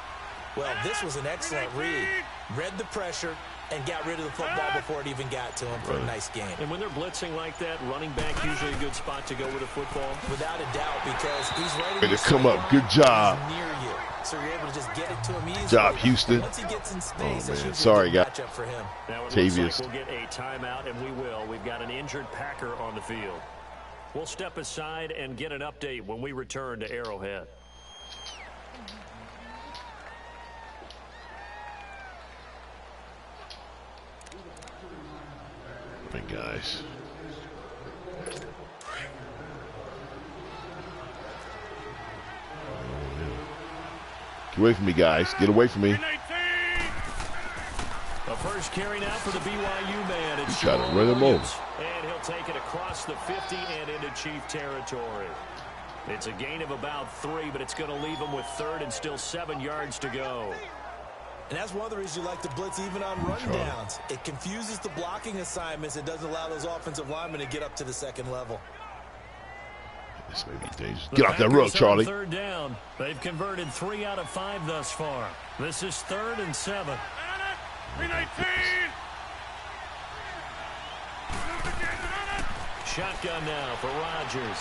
Well, this was an excellent read. Read the pressure and got rid of the football before it even got to him for a nice game. And when they're blitzing like that, running back usually a good spot to go with a football. Without a doubt, because he's ready to come up. Good job. Near you. so you're able to just get it to him easily. Good job, Houston. Once he gets in space, oh, man. Sorry, guys. matchup for him. Now it Tavius. looks like we'll get a timeout, and we will. We've got an injured Packer on the field. We'll step aside and get an update when we return to Arrowhead. Hey, guys. Get away from me, guys. Get away from me. The first carry now for the BYU man. It's Try to run him over. And he'll take it across the 50 and into Chief territory. It's a gain of about 3, but it's going to leave him with 3rd and still 7 yards to go. And that's one of the reasons you like to blitz even on rundowns. It confuses the blocking assignments. It doesn't allow those offensive linemen to get up to the second level. This may be dangerous. Get off that road, Charlie. 3rd down. They've converted 3 out of 5 thus far. This is 3rd and 7. 319. Shotgun now for Rodgers.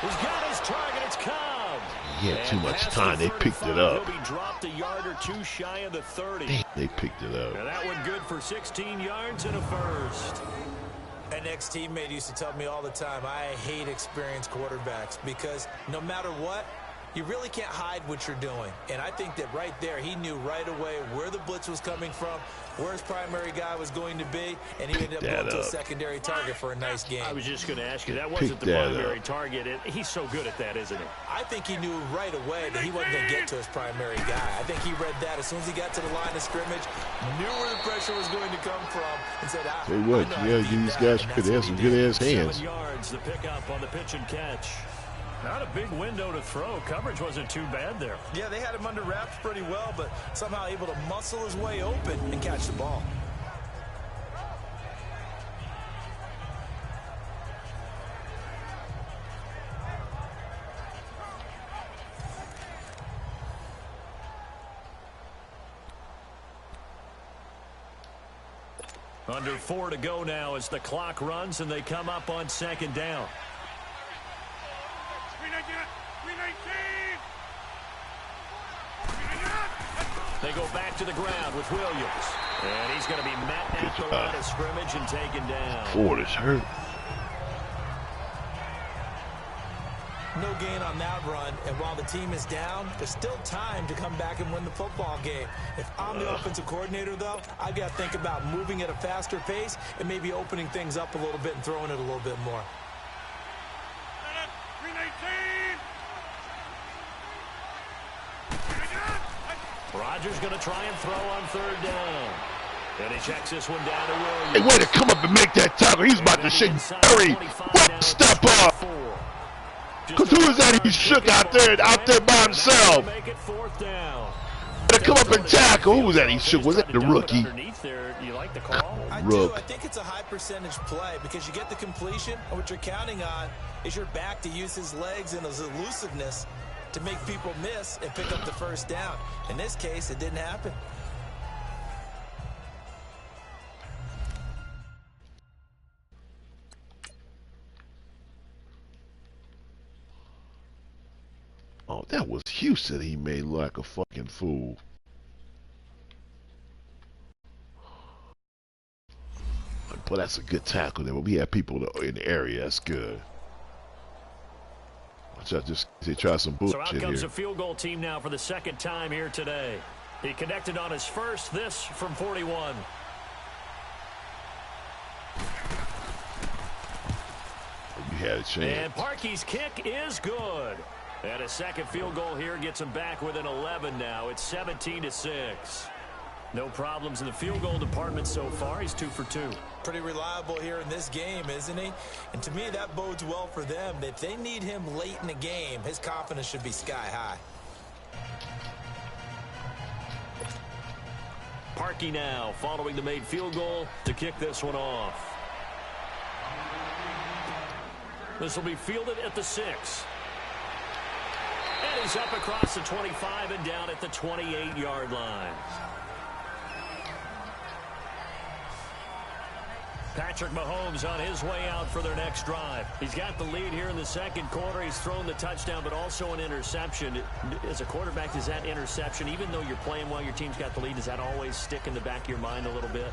He's got his target. It's Cobb. He had too much time. They picked it up. He'll be dropped a yard or 2 shy of the 30. Damn, they picked it up. And that one good for 16 yards and a first. An ex-teammate used to tell me all the time, I hate experienced quarterbacks because no matter what, you really can't hide what you're doing. And I think that right there, he knew right away where the blitz was coming from, where his primary guy was going to be, and he ended up going to a secondary target for a nice game. I was just going to ask you, that wasn't the primary target. He's so good at that, isn't he? I think he knew right away that he wasn't going to get to his primary guy. I think he read that as soon as he got to the line of scrimmage, knew where the pressure was going to come from, and said, Tell you what, these guys could have some good-ass hands. 7 yards, the pickup on the pitch and catch. Not a big window to throw. Coverage wasn't too bad there. Yeah, they had him under wraps pretty well, but somehow able to muscle his way open and catch the ball. Under 4 to go now as the clock runs and they come up on 2nd down. They go back to the ground with Williams. And he's going to be met at the line of scrimmage and taken down. Ford is hurt. No gain on that run, and while the team is down, there's still time to come back and win the football game. If I'm the offensive coordinator, though, I've got to think about moving at a faster pace and maybe opening things up a little bit and throwing it a little bit more. 319. Rodgers going to try and throw on 3rd down. And he checks this one down to Williams. Hey, way to come up and make that tackle. He's about to shake Barry. Step up. Because who is that he shook out there by himself? Make it 4th down. To come up and tackle. Who was that he shook? Was that the rookie? You like the call? I do. I think it's a high percentage play because you get the completion, and what you're counting on is your back to use his legs and his elusiveness to make people miss and pick up the 1st down. In this case, it didn't happen. Oh, that was Houston he made like a fucking fool. But that's a good tackle there. But we have people in the area. That's good. Just try some bullshit here. So out comes a field goal team now for the 2nd time here today. He connected on his first, this from 41. You had a chance. And Parkey's kick is good. And a 2nd field goal here gets him back within 11 now. It's 17-6. No problems in the field goal department so far. He's 2 for 2. Pretty reliable here in this game, isn't he? And to me, that bodes well for them. If they need him late in the game, his confidence should be sky high. Parkey now following the made field goal to kick this one off. This will be fielded at the 6. And he's up across the 25 and down at the 28-yard line. Patrick Mahomes on his way out for their next drive. He's got the lead here in the second quarter. He's thrown the touchdown, but also an interception. As a quarterback, does that interception, even though you're playing while your team's got the lead, does that always stick in the back of your mind a little bit?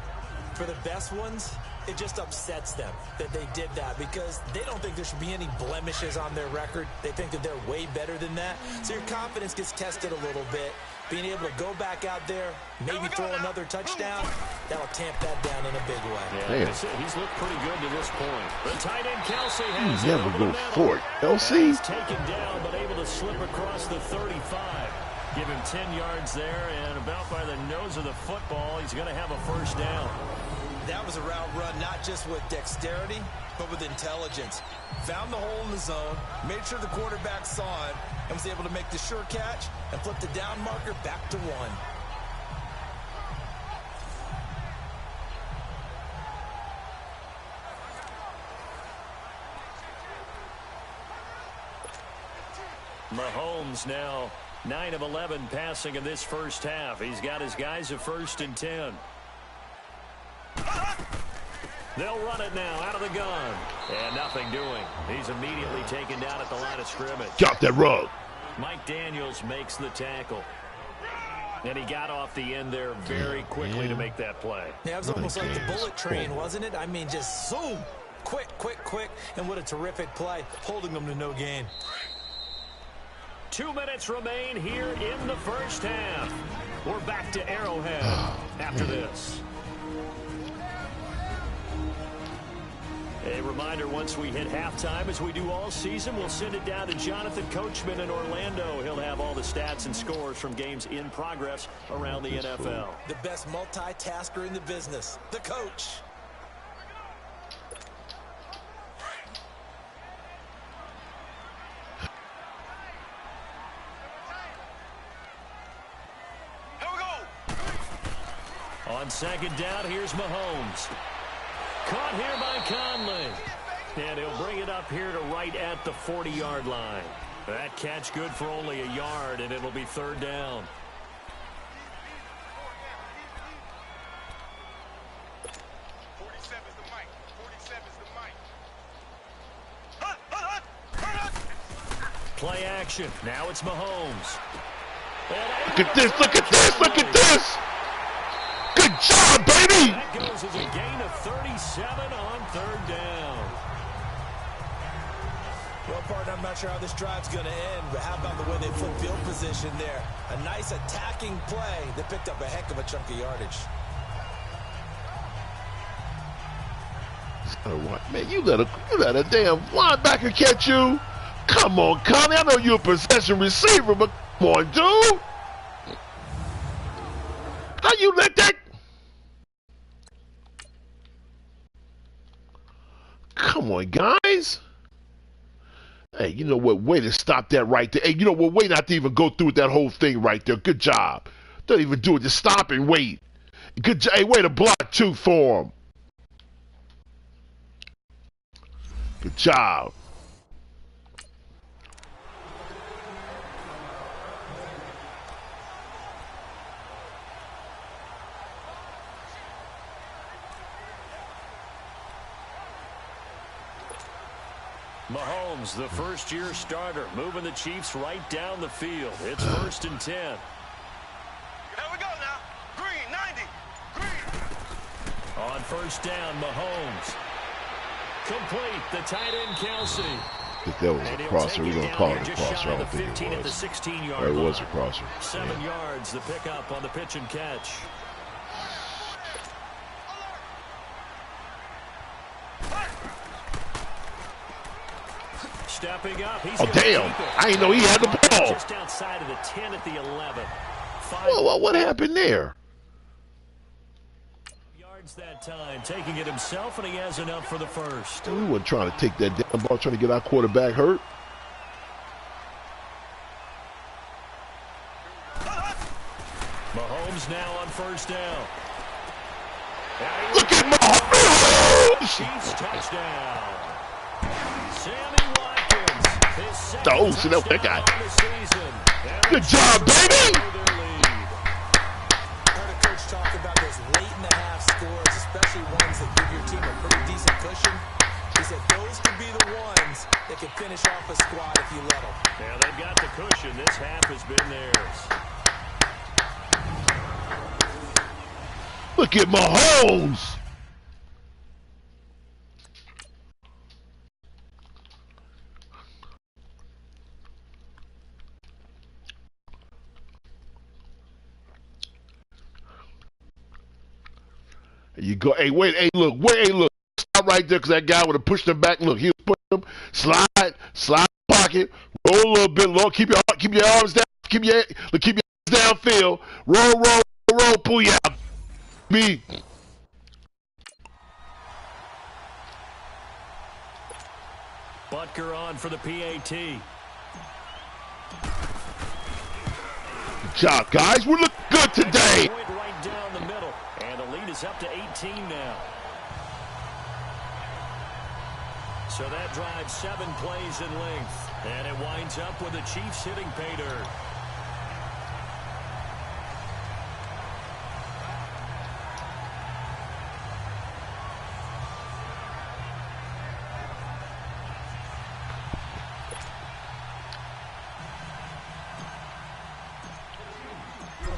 For the best ones, it just upsets them that they did that because they don't think there should be any blemishes on their record. They think that they're way better than that. So your confidence gets tested a little bit. Being able to go back out there, maybe throw another touchdown, that'll tamp that down in a big way. Yeah, he's looked pretty good to this point. The tight end Kelsey has never go for it. Kelsey? He's taken down, but able to slip across the 35. Give him 10 yards there, and about by the nose of the football, he's going to have a first down. That was a route run, not just with dexterity, but with intelligence. Found the hole in the zone, made sure the quarterback saw it, and was able to make the sure catch and flip the down marker back to 1. Mahomes now 9 of 11 passing in this first half. He's got his guys at 1st and 10. They'll run it now out of the gun. And nothing doing. He's immediately taken down at the line of scrimmage. Got that rug. Mike Daniels makes the tackle. And he got off the end there very quickly to make that play. Yeah, it was almost like the bullet train, wasn't it? I mean, just zoom. Quick, quick, quick. And what a terrific play, holding them to no gain. 2 minutes remain here in the first half. We're back to Arrowhead after this. A reminder, once we hit halftime, as we do all season, we'll send it down to Jonathan Coachman in Orlando. He'll have all the stats and scores from games in progress around the NFL. The best multitasker in the business, the coach. On second down, here's Mahomes. Caught here by Conley. And he'll bring it up here to right at the 40-yard line. That catch good for only a yard, and it'll be 3rd down. Play action. Now it's Mahomes. Look at this, look at this, look at this! Good job, baby! That goes as a gain of 37 on 3rd down. Well, partner, I'm not sure how this drive's going to end, but how about the way they flip field position there? A nice attacking play that picked up a heck of a chunk of yardage. Man, you let a damn linebacker catch you? Come on, Connie. I know you're a possession receiver, but come on, dude. How you let that? Come on, guys. Hey, you know what? Way to stop that right there. Hey, you know what? Way not to even go through that whole thing right there. Good job. Don't even do it. Just stop and wait. Good job. Hey, way to block too for him. Good job. Mahomes, the first-year starter, moving the Chiefs right down the field. It's 1st and 10. Here we go now. Green, 90. Green. On 1st down, Mahomes. Complete, the tight end Kelsey. I think that was a crosser. We're going to call it a crosser. I don't think it was. It was a crosser. 7 yards, the pickup on the pitch and catch. Stepping up. He's damn. I didn't know he had the ball. Just outside of the 10 at the 11. Whoa, what happened there? Yards that time, taking it himself, and he has enough for the first. We weren't trying to take that damn ball, trying to get our quarterback hurt. Mahomes now on 1st down. Look at Mahomes! Chiefs touchdown. Sammy Watkins. Oh, see that guy. Good job, baby! Heard a coach talk about those late in the half scores, especially ones that give give your team a pretty decent cushion. He said those could be the ones that can finish off a squad if you let them. Yeah, they've got the cushion. This half has been theirs. Look at Mahomes. You go, hey, wait, hey, look, stop right there, because that guy would have pushed him back. Look, he'll push him, slide pocket, roll a little bit low, keep your arms down, keep your arms downfield, roll, pull you out. Me. Butker on for the PAT. Good job, guys. We look good today. Point right down the middle, and the lead is up to 18 now. So that drives 7 plays in length, and it winds up with the Chiefs hitting pay dirt.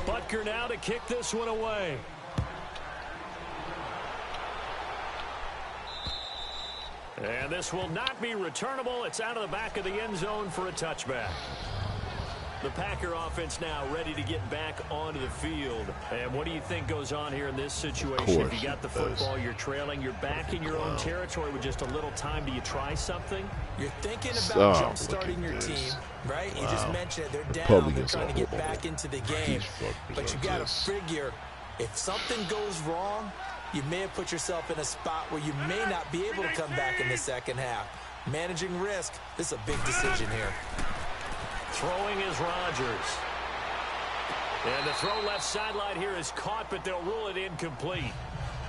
Butker now to kick this one away. And this will not be returnable. It's out of the back of the end zone for a touchback. The Packer offense now ready to get back onto the field. And what do you think goes on here in this situation? If you got the football, you're trailing, you're back in your own territory with just a little time. Do you try something? You're thinking about jump-starting your team, right? You just mentioned it. They're down. They're trying to get back into the game. But you got to figure, if something goes wrong, you may have put yourself in a spot where you may not be able to come back in the second half. Managing risk, this is a big decision here. Throwing is Rodgers. And the throw left sideline here is caught, but they'll rule it incomplete.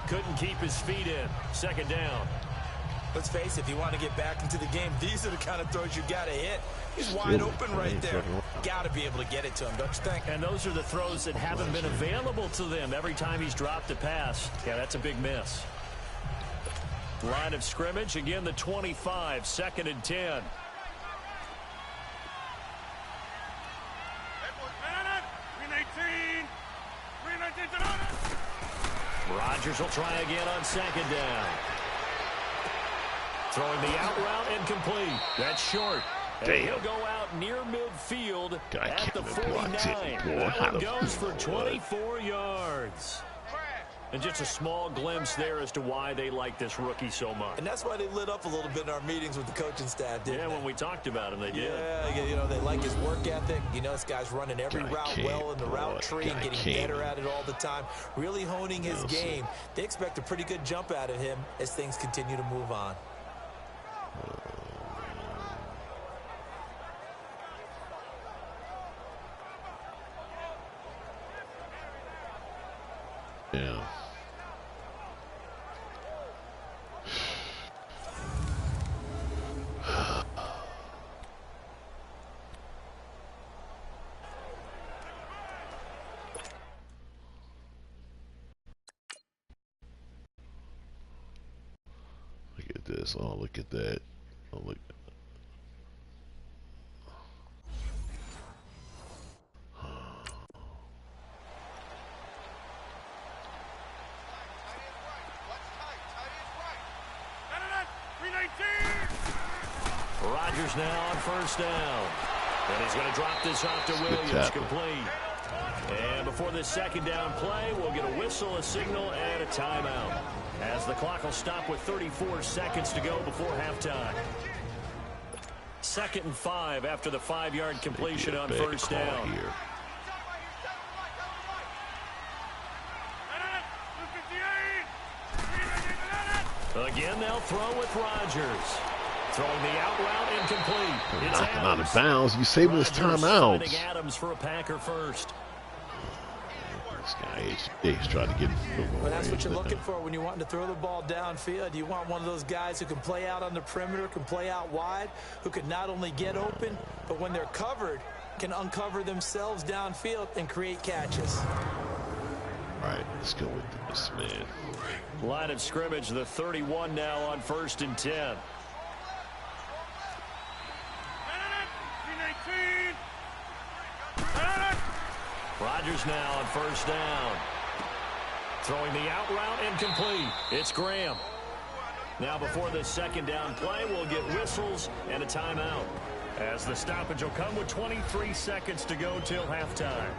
Couldn't keep his feet in. Second down. Let's face it, if you want to get back into the game, these are the kind of throws you got to hit. He's wide open right there. Got to be able to get it to him, don't you think? And those are the throws that haven't been available to them every time he's dropped a pass. Yeah, that's a big miss. Line of scrimmage, again the 25, 2nd and 10. Rodgers will try again on 2nd down. Throwing the out route incomplete. That's short. And he'll go out near midfield at the 49. That one goes for 24 yards. And just a small glimpse there as to why they like this rookie so much. And that's why they lit up a little bit in our meetings with the coaching staff, didn't they? Yeah, when we talked about him, they did. Yeah, you know, they like his work ethic. You know, this guy's running every route well in the route tree and getting better at it all the time. Really honing his game. They expect a pretty good jump out of him as things continue to move on. Yeah. Look at this. Oh, look at that. Oh, look. Rodgers now on 1st down. And he's going to drop this off to Williams. Complete. And before this 2nd down play, we'll get a whistle, a signal, and a timeout. As the clock will stop with 34 seconds to go before halftime. 2nd and 5 after the 5-yard completion on 1st down. Here. Again, they'll throw with Rodgers. Throwing the out route incomplete. It's knocking out of bounds. You saving his timeout. Adams for a Packer first. This guy is trying to get him. Well, that's what you're looking for when you're wanting to throw the ball downfield. You want one of those guys who can play out on the perimeter, can play out wide, who can not only get open, but when they're covered, can uncover themselves downfield and create catches. right, let's go with this, man. Line of scrimmage, the 31 now on 1st and 10. Rodgers now on 1st down. Throwing the out route, incomplete. It's Graham. Now before the 2nd down play, we'll get whistles and a timeout, as the stoppage will come with 23 seconds to go till halftime.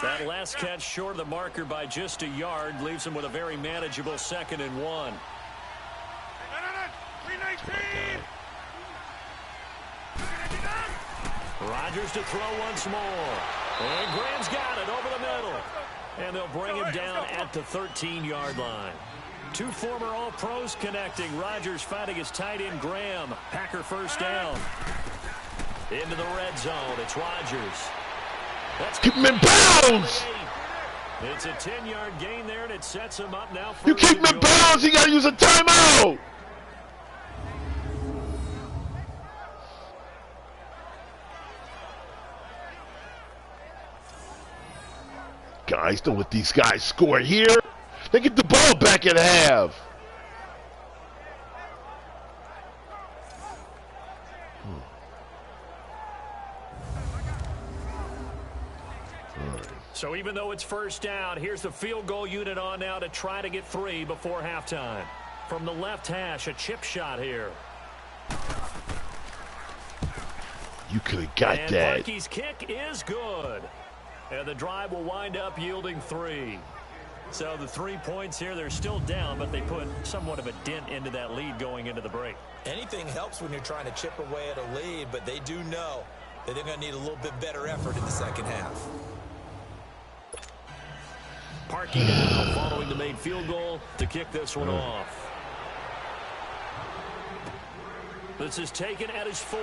That last catch short of the marker by just a yard leaves him with a very manageable 2nd and 1. Rodgers to throw once more. And Graham's got it over the middle. And they'll bring him down at the 13-yard line. Two former All-Pros connecting. Rodgers fighting his tight end Graham. Packer 1st down. Into the red zone. It's Rodgers. That's Keep him in bounds! It's a 10-yard gain there, and it sets him up now. You keep him in bounds, you gotta use a timeout! Guys, don't let these guys score here. They get the ball back at half. So even though it's 1st down, here's the field goal unit on now to try to get 3 before halftime. From the left hash, a chip shot here. You could have got and that. Bucky's kick is good. And the drive will wind up yielding 3. So the 3 points here, they're still down, but they put somewhat of a dent into that lead going into the break. Anything helps when you're trying to chip away at a lead, but they do know that they're going to need a little bit better effort in the 2nd half. Parkey now following the made field goal to kick this one off. This is taken at his 4.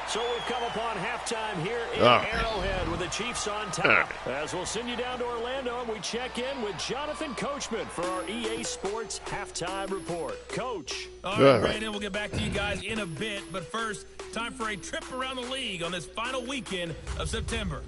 So we've come upon halftime here in Arrowhead with the Chiefs on top. As we'll send you down to Orlando and we check in with Jonathan Coachman for our EA Sports Halftime Report. Coach. All right, Brandon, we'll get back to you guys in a bit. But first, time for a trip around the league on this final weekend of September.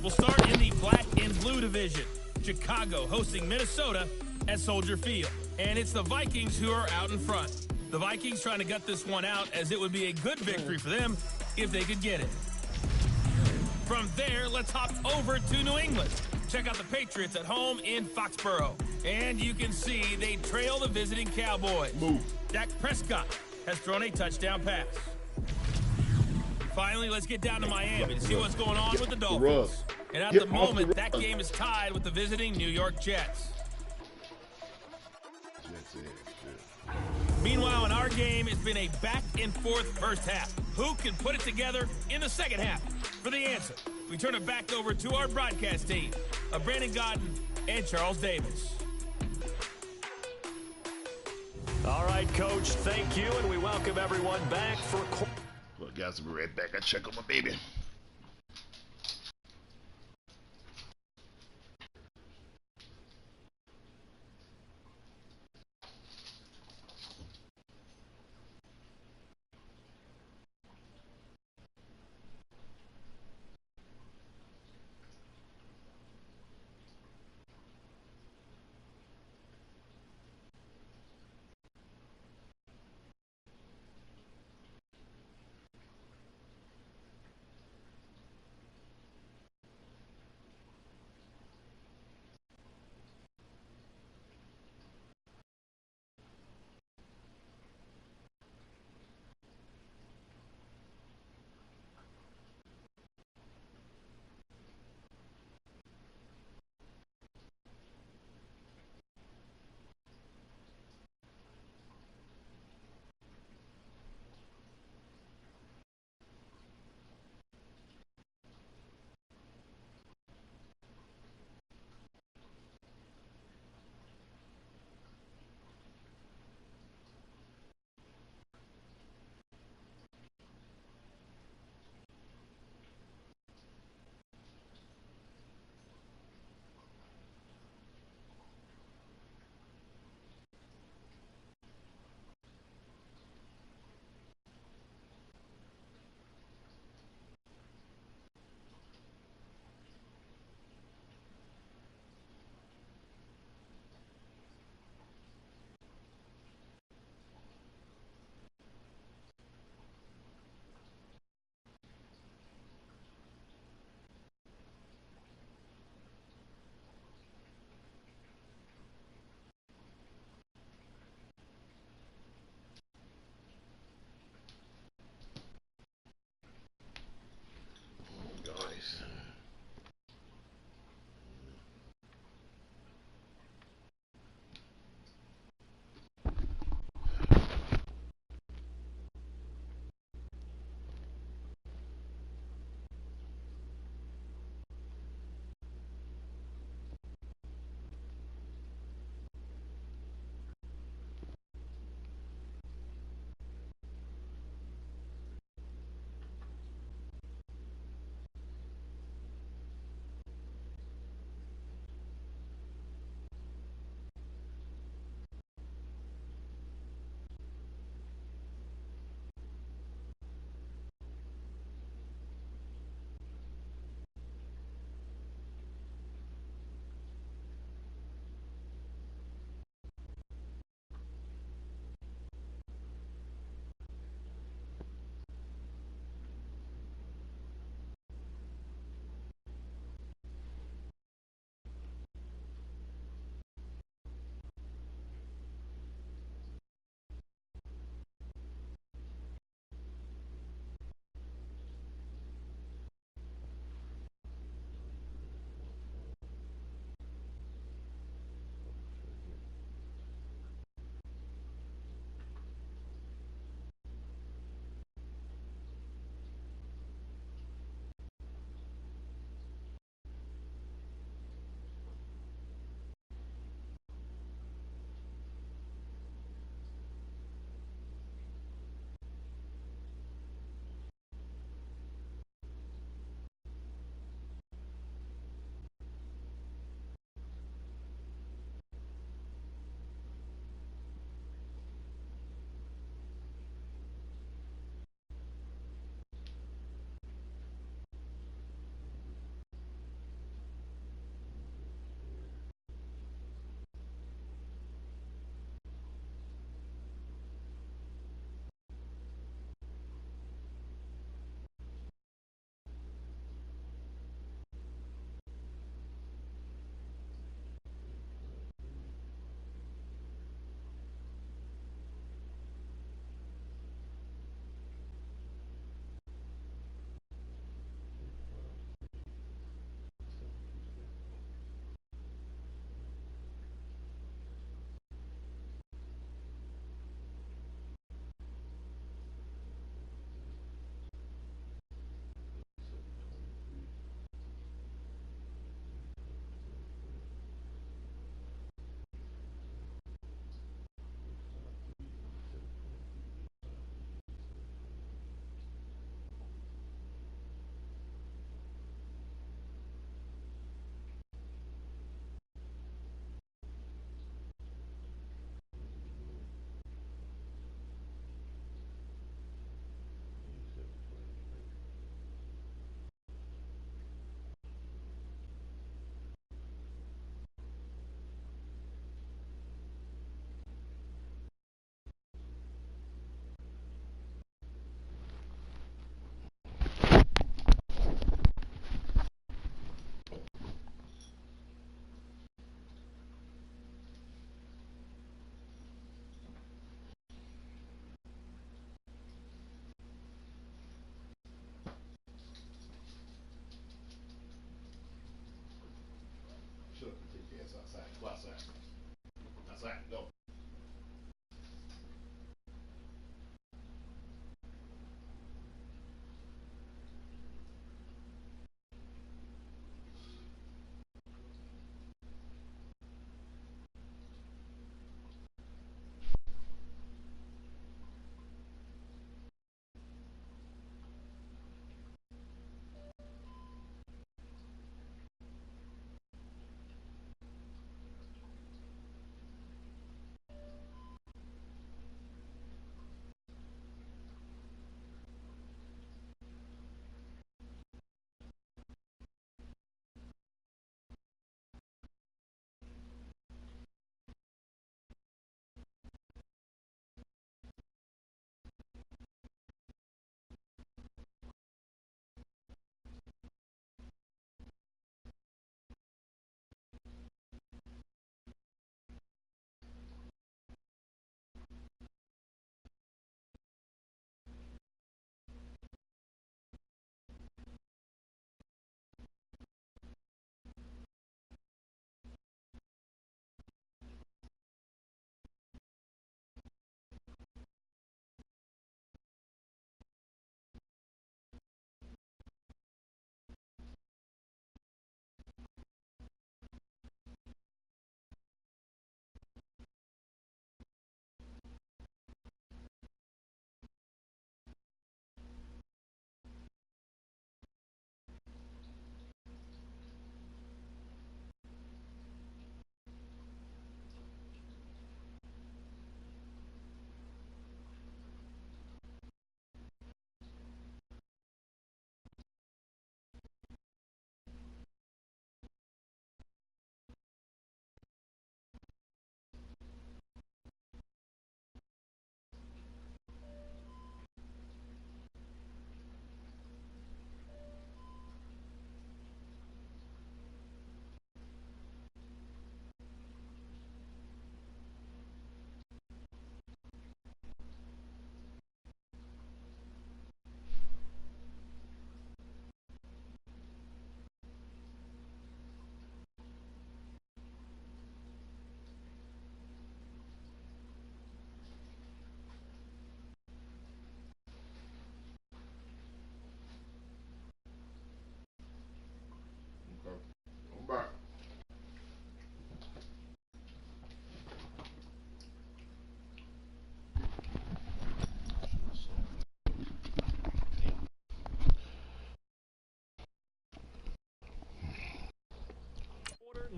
We'll start in the black and blue division. Chicago hosting Minnesota at Soldier Field. And it's the Vikings who are out in front. The Vikings trying to gut this one out, as it would be a good victory for them if they could get it. From there, let's hop over to New England. Check out the Patriots at home in Foxborough. And you can see they trail the visiting Cowboys. Dak Prescott has thrown a touchdown pass. Finally, let's get down to Miami to see what's going on with the Dolphins. And at the moment, that game is tied with the visiting New York Jets. Meanwhile, in our game, it's been a back-and-forth first half. Who can put it together in the second half? For the answer, we turn it back over to our broadcast team of Brandon Godden and Charles Davis. All right, Coach, thank you, and we welcome everyone back for... Look, guys, we'll be right back. I check on my baby.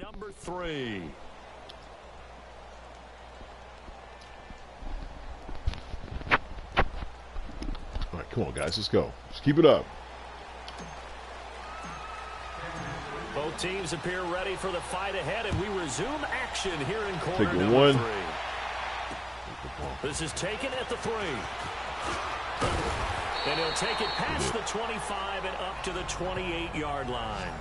number 3. All right, come on, guys. Let's go. Let's keep it up. Both teams appear ready for the fight ahead, and we resume action here in quarter number 1. 3. This is taken at the 3. And he'll take it past the 25 and up to the 28-yard line.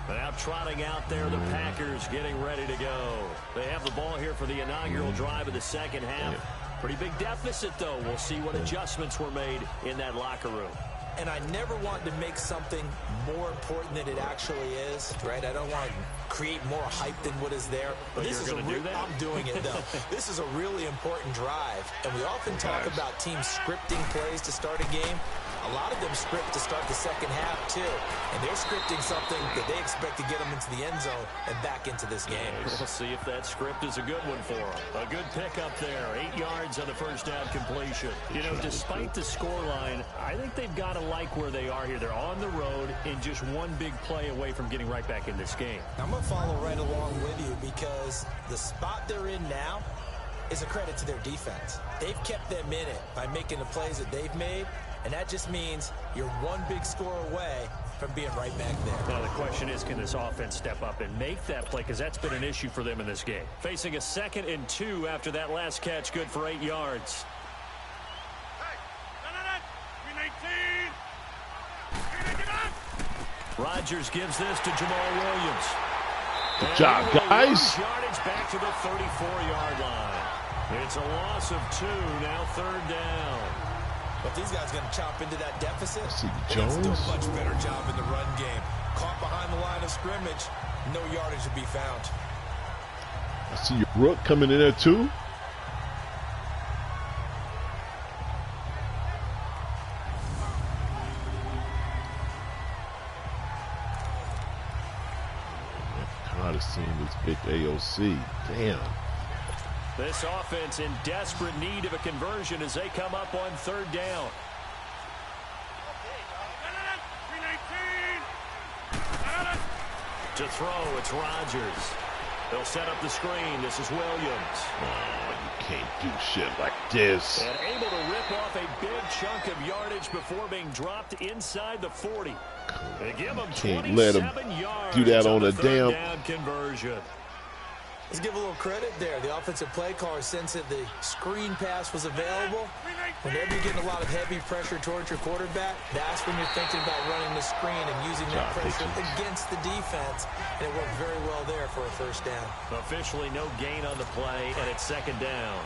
Now trotting out there, the Packers getting ready to go. They have the ball here for the inaugural drive of the second half. Pretty big deficit, though. We'll see what adjustments were made in that locker room. And I never want to make something more important than it actually is, right? I don't want to create more hype than what is there. But this is I'm doing it, though. This is a really important drive. And we often talk about teams scripting plays to start a game. A lot of them script to start the second half, too. And they're scripting something that they expect to get them into the end zone and back into this game. We'll see if that script is a good one for them. A good pickup there. 8 yards on the first down completion. You know, despite the scoreline, I think they've got to like where they are here. They're on the road and just one big play away from getting right back in this game. I'm going to follow right along with you because the spot they're in now is a credit to their defense. They've kept them in it by making the plays that they've made. And that just means you're one big score away from being right back there. Now the question is, can this offense step up and make that play? Because that's been an issue for them in this game. Facing a 2nd and 2 after that last catch, good for 8 yards. Rodgers gives this to Jamal Williams. Good job, guys. Yardage back to the 34-yard line. It's a loss of 2, now 3rd down. But these guys are going to chop into that deficit. Jones. They do a much better job in the run game. Caught behind the line of scrimmage, no yardage to be found. I see your Rook coming in there too. God is seeing this big AOC. Damn. This offense in desperate need of a conversion as they come up on 3rd down. To throw, it's Rodgers. They'll set up the screen. This is Williams. Oh, you can't do shit like this. And able to rip off a big chunk of yardage before being dropped inside the 40. They give him 27 let him yards do that on a third damn down conversion. Let's give a little credit there. The offensive play caller sensed that the screen pass was available. Whenever you're getting a lot of heavy pressure towards your quarterback, that's when you're thinking about running the screen and using that pressure against the defense. And it worked very well there for a 1st down. Officially no gain on the play, and it's 2nd down.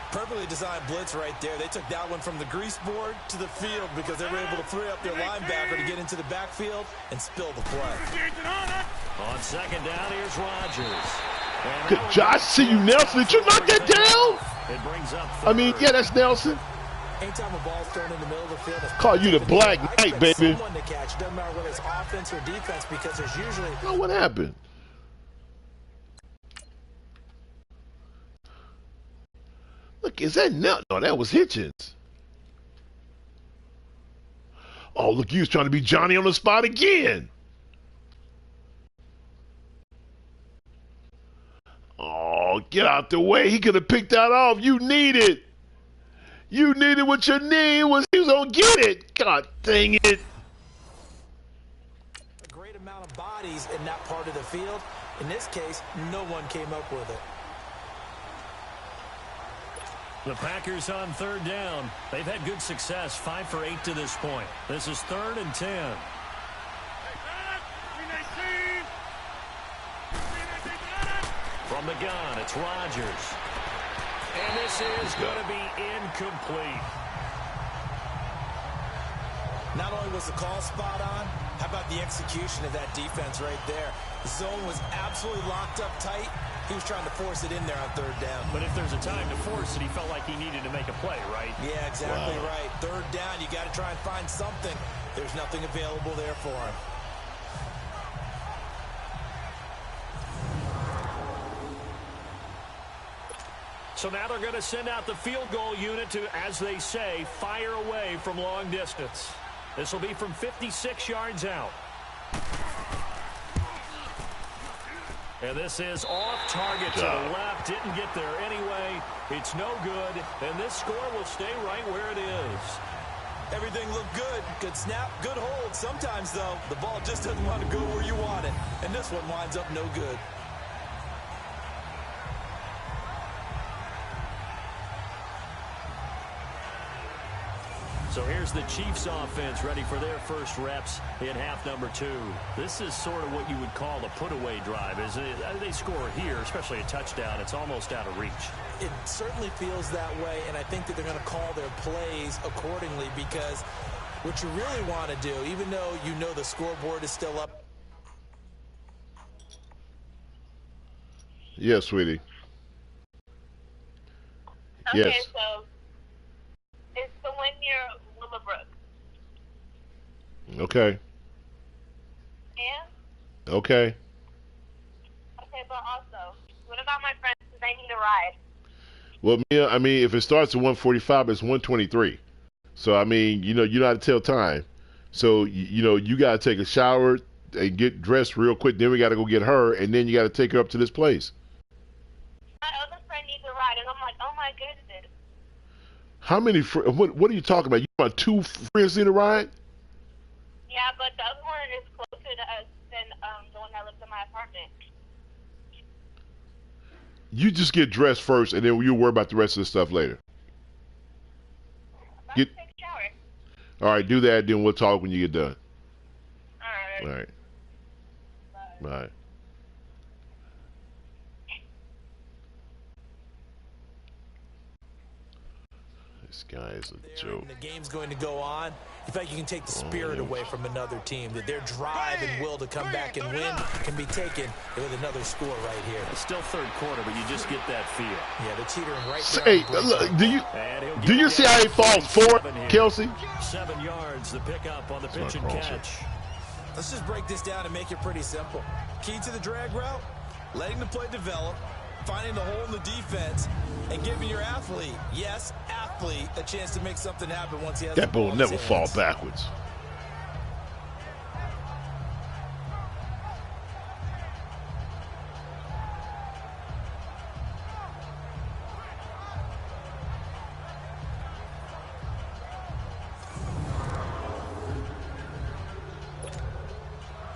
Perfectly designed blitz right there. They took that one from the grease board to the field because they were able to free up their linebacker to get into the backfield and spill the play. On 2nd down, here's Rodgers. Good job. I see you, Nelson. Did you knock that down? It brings up I mean, yeah, that's Nelson. Anytime a ball's thrown in the middle of the field, Call you the Black Knight, baby. Someone to catch. Doesn't matter whether it's offense or defense because there's usually. Oh, what happened? Look, is that Nelson? No, that was Hitchens. Oh, look, you was trying to be Johnny on the spot again. Oh, get out the way. He could have picked that off. You need it. You needed what you need was he was going to get it. God dang it. A great amount of bodies in that part of the field. In this case, no one came up with it. The Packers on 3rd down. They've had good success, 5 for 8 to this point. This is 3rd and 10. From the gun, it's Rodgers. And this is going to be incomplete. Not only was the call spot on, how about the execution of that defense right there? The zone was absolutely locked up tight. He was trying to force it in there on 3rd down. But if there's a time to force it, he felt like he needed to make a play, right? Yeah, exactly right. 3rd down, you got to try and find something. There's nothing available there for him. So now they're going to send out the field goal unit to, as they say, fire away from long distance. This will be from 56 yards out. And this is off target to the left. Didn't get there anyway. It's no good. And this score will stay right where it is. Everything looked good. Good snap, good hold. Sometimes, though, the ball just doesn't want to go where you want it. And this one winds up no good. So here's the Chiefs offense ready for their first reps in half number 2. This is sort of what you would call a put-away drive, isn't it? They score here, especially a touchdown. It's almost out of reach. It certainly feels that way, and I think that they're going to call their plays accordingly because what you really want to do, even though you know the scoreboard is still up. Yes, sweetie. Okay, Yes. so it's the 1 year Willowbrook. Okay. Yeah? Okay. Okay, but also, what about my friends because they need a ride? Well, Mia, I mean, if it starts at 1:45, it's 1:23. So, I mean, you know how to tell time. So, you got to take a shower and get dressed real quick. Then we got to go get her, and then you got to take her up to this place. My other friend needs a ride, and I'm like, oh my goodness. How many? What are you talking about? You want 2 friends need a ride? Yeah, but the other one is closer to us than the one that lives in my apartment. You just get dressed first, and then you'll worry about the rest of the stuff later. I'm take a shower. All right, do that, then we'll talk when you get done. All All right. right. Bye. This guy is a joke. The game's going to go on. In fact, you can take the spirit away from another team. That their drive and will to come back and win can be taken with another score right here. It's still third quarter, but you just get that feel. Yeah, they're teetering right Hey, there. look, do you see how he falls forward, Kelsey? 7 yards, the pickup on the pitch and catch. Let's just break this down and make it pretty simple. Key to the drag route, letting the play develop, finding the hole in the defense, and giving your athlete, yes, athlete, a chance to make something happen once he has That the ball ball in never his fall hands. backwards.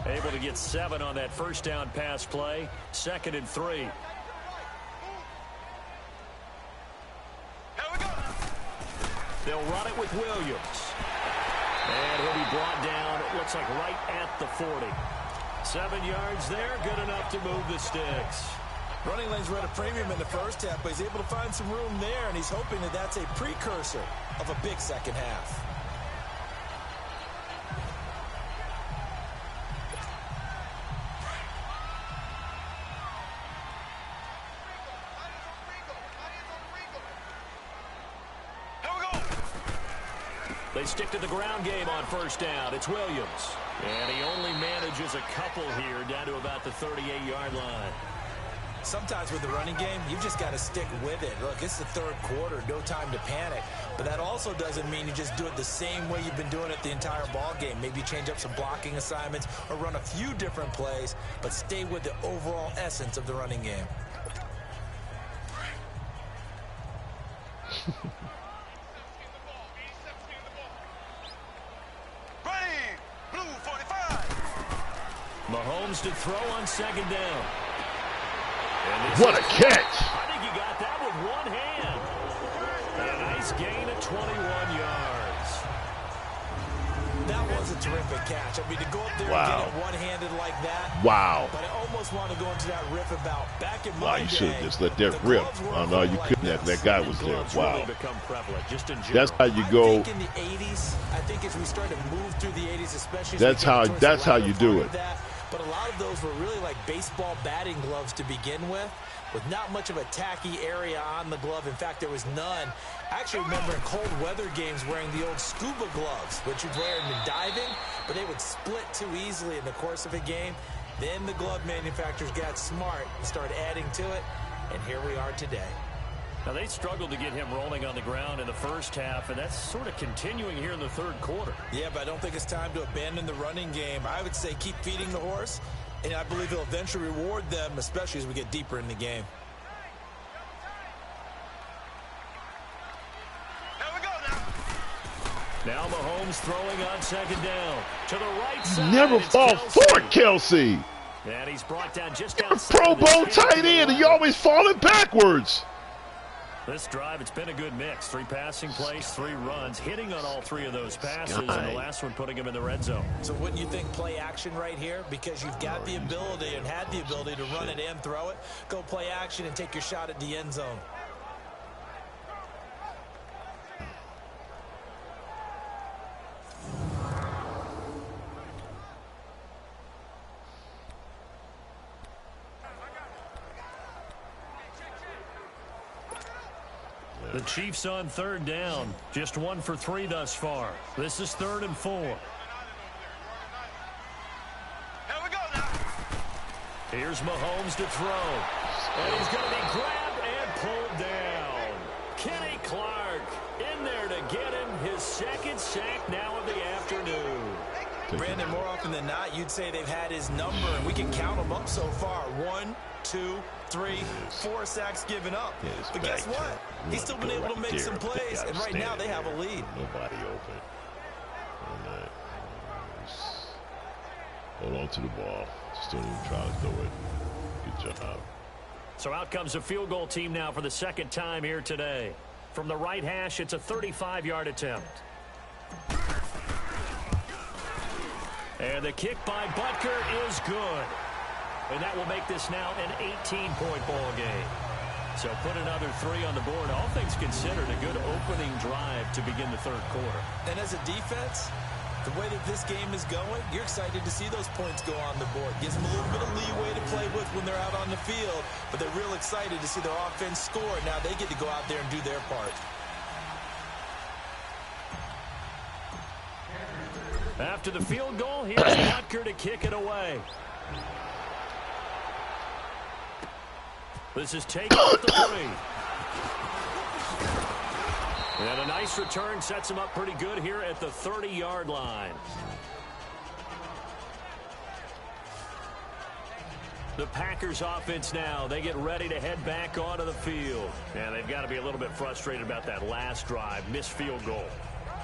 Able to get 7 on that first down pass play. 2nd and 3. Here we go. They'll run it with Williams. And he'll be brought down, it looks like right at the 40. 7 yards there, good enough to move the sticks. Running lanes were at a premium in the first half, but he's able to find some room there, and he's hoping that that's a precursor of a big second half. They stick to the ground game on first down. It's Williams. And he only manages a couple here down to about the 38-yard line. Sometimes with the running game, you've just got to stick with it. Look, it's the third quarter, no time to panic. But that also doesn't mean you just do it the same way you've been doing it the entire ball game. Maybe change up some blocking assignments or run a few different plays, but stay with the overall essence of the running game. Mahomes to throw on second down. What a catch! I think he got that with one hand. And a nice gain of 21 yards. That was a terrific catch. I mean, to go up there and get it one-handed like that. Wow. But I almost want to go into that riff about back in Wow, my you day, should have just let that rip. Oh, no, you couldn't have. That guy was there. Wow. Really become prevalent, just in general. That's how you go. I think in the 80s, I think as we start to move through the 80s, especially as That's we get how- towards that's the how latter you do part of it. that, but a lot of those were really like baseball batting gloves to begin with not much of a tacky area on the glove. In fact, there was none. I actually remember in cold weather games wearing the old scuba gloves, which you'd wear in diving, but they would split too easily in the course of a game. Then the glove manufacturers got smart and started adding to it, and here we are today. Now, they struggled to get him rolling on the ground in the first half, and that's sort of continuing here in the third quarter. Yeah, but I don't think it's time to abandon the running game. I would say keep feeding the horse, and I believe he'll eventually reward them, especially as we get deeper in the game. Now Mahomes throwing on second down. To the right side. Never fall for Kelsey. And he's brought down just You're a outside. Pro Bowl tight end, and you're always falling backwards. This drive, it's been a good mix. 3 passing plays, 3 runs, hitting on all 3 of those passes, and the last one putting him in the red zone. So wouldn't you think play action right here? Because you've got the ability and had the ability to run it and throw it. Go play action and take your shot at the end zone. The Chiefs on third down. Just 1 for 3 thus far. This is 3rd and 4. Here we go now. Here's Mahomes to throw. And he's going to be grabbed and pulled down. Kenny Clark in there to get him his 2nd sack now of the afternoon. Brandon, more often than not, you'd say they've had his number, and we can count them up so far. 1, 2, 3, 4 sacks given up. But guess what? He's still been able to make some plays, and right now they have a lead. Nobody open. Hold on to the ball. Just don't even try to throw it. Good job. So out comes a field goal team now for the 2nd time here today. From the right hash, it's a 35-yard attempt. And the kick by Butker is good. And that will make this now an 18-point ball game. So put another 3 on the board. All things considered, a good opening drive to begin the third quarter. And as a defense, the way that this game is going, you're excited to see those points go on the board. Gives them a little bit of leeway to play with when they're out on the field. But they're real excited to see their offense score. Now they get to go out there and do their part. After the field goal, here's Butker to kick it away. This is taken off the 3. And a nice return sets him up pretty good here at the 30-yard line. The Packers offense now, they get ready to head back onto the field. And they've got to be a little bit frustrated about that last drive, missed field goal.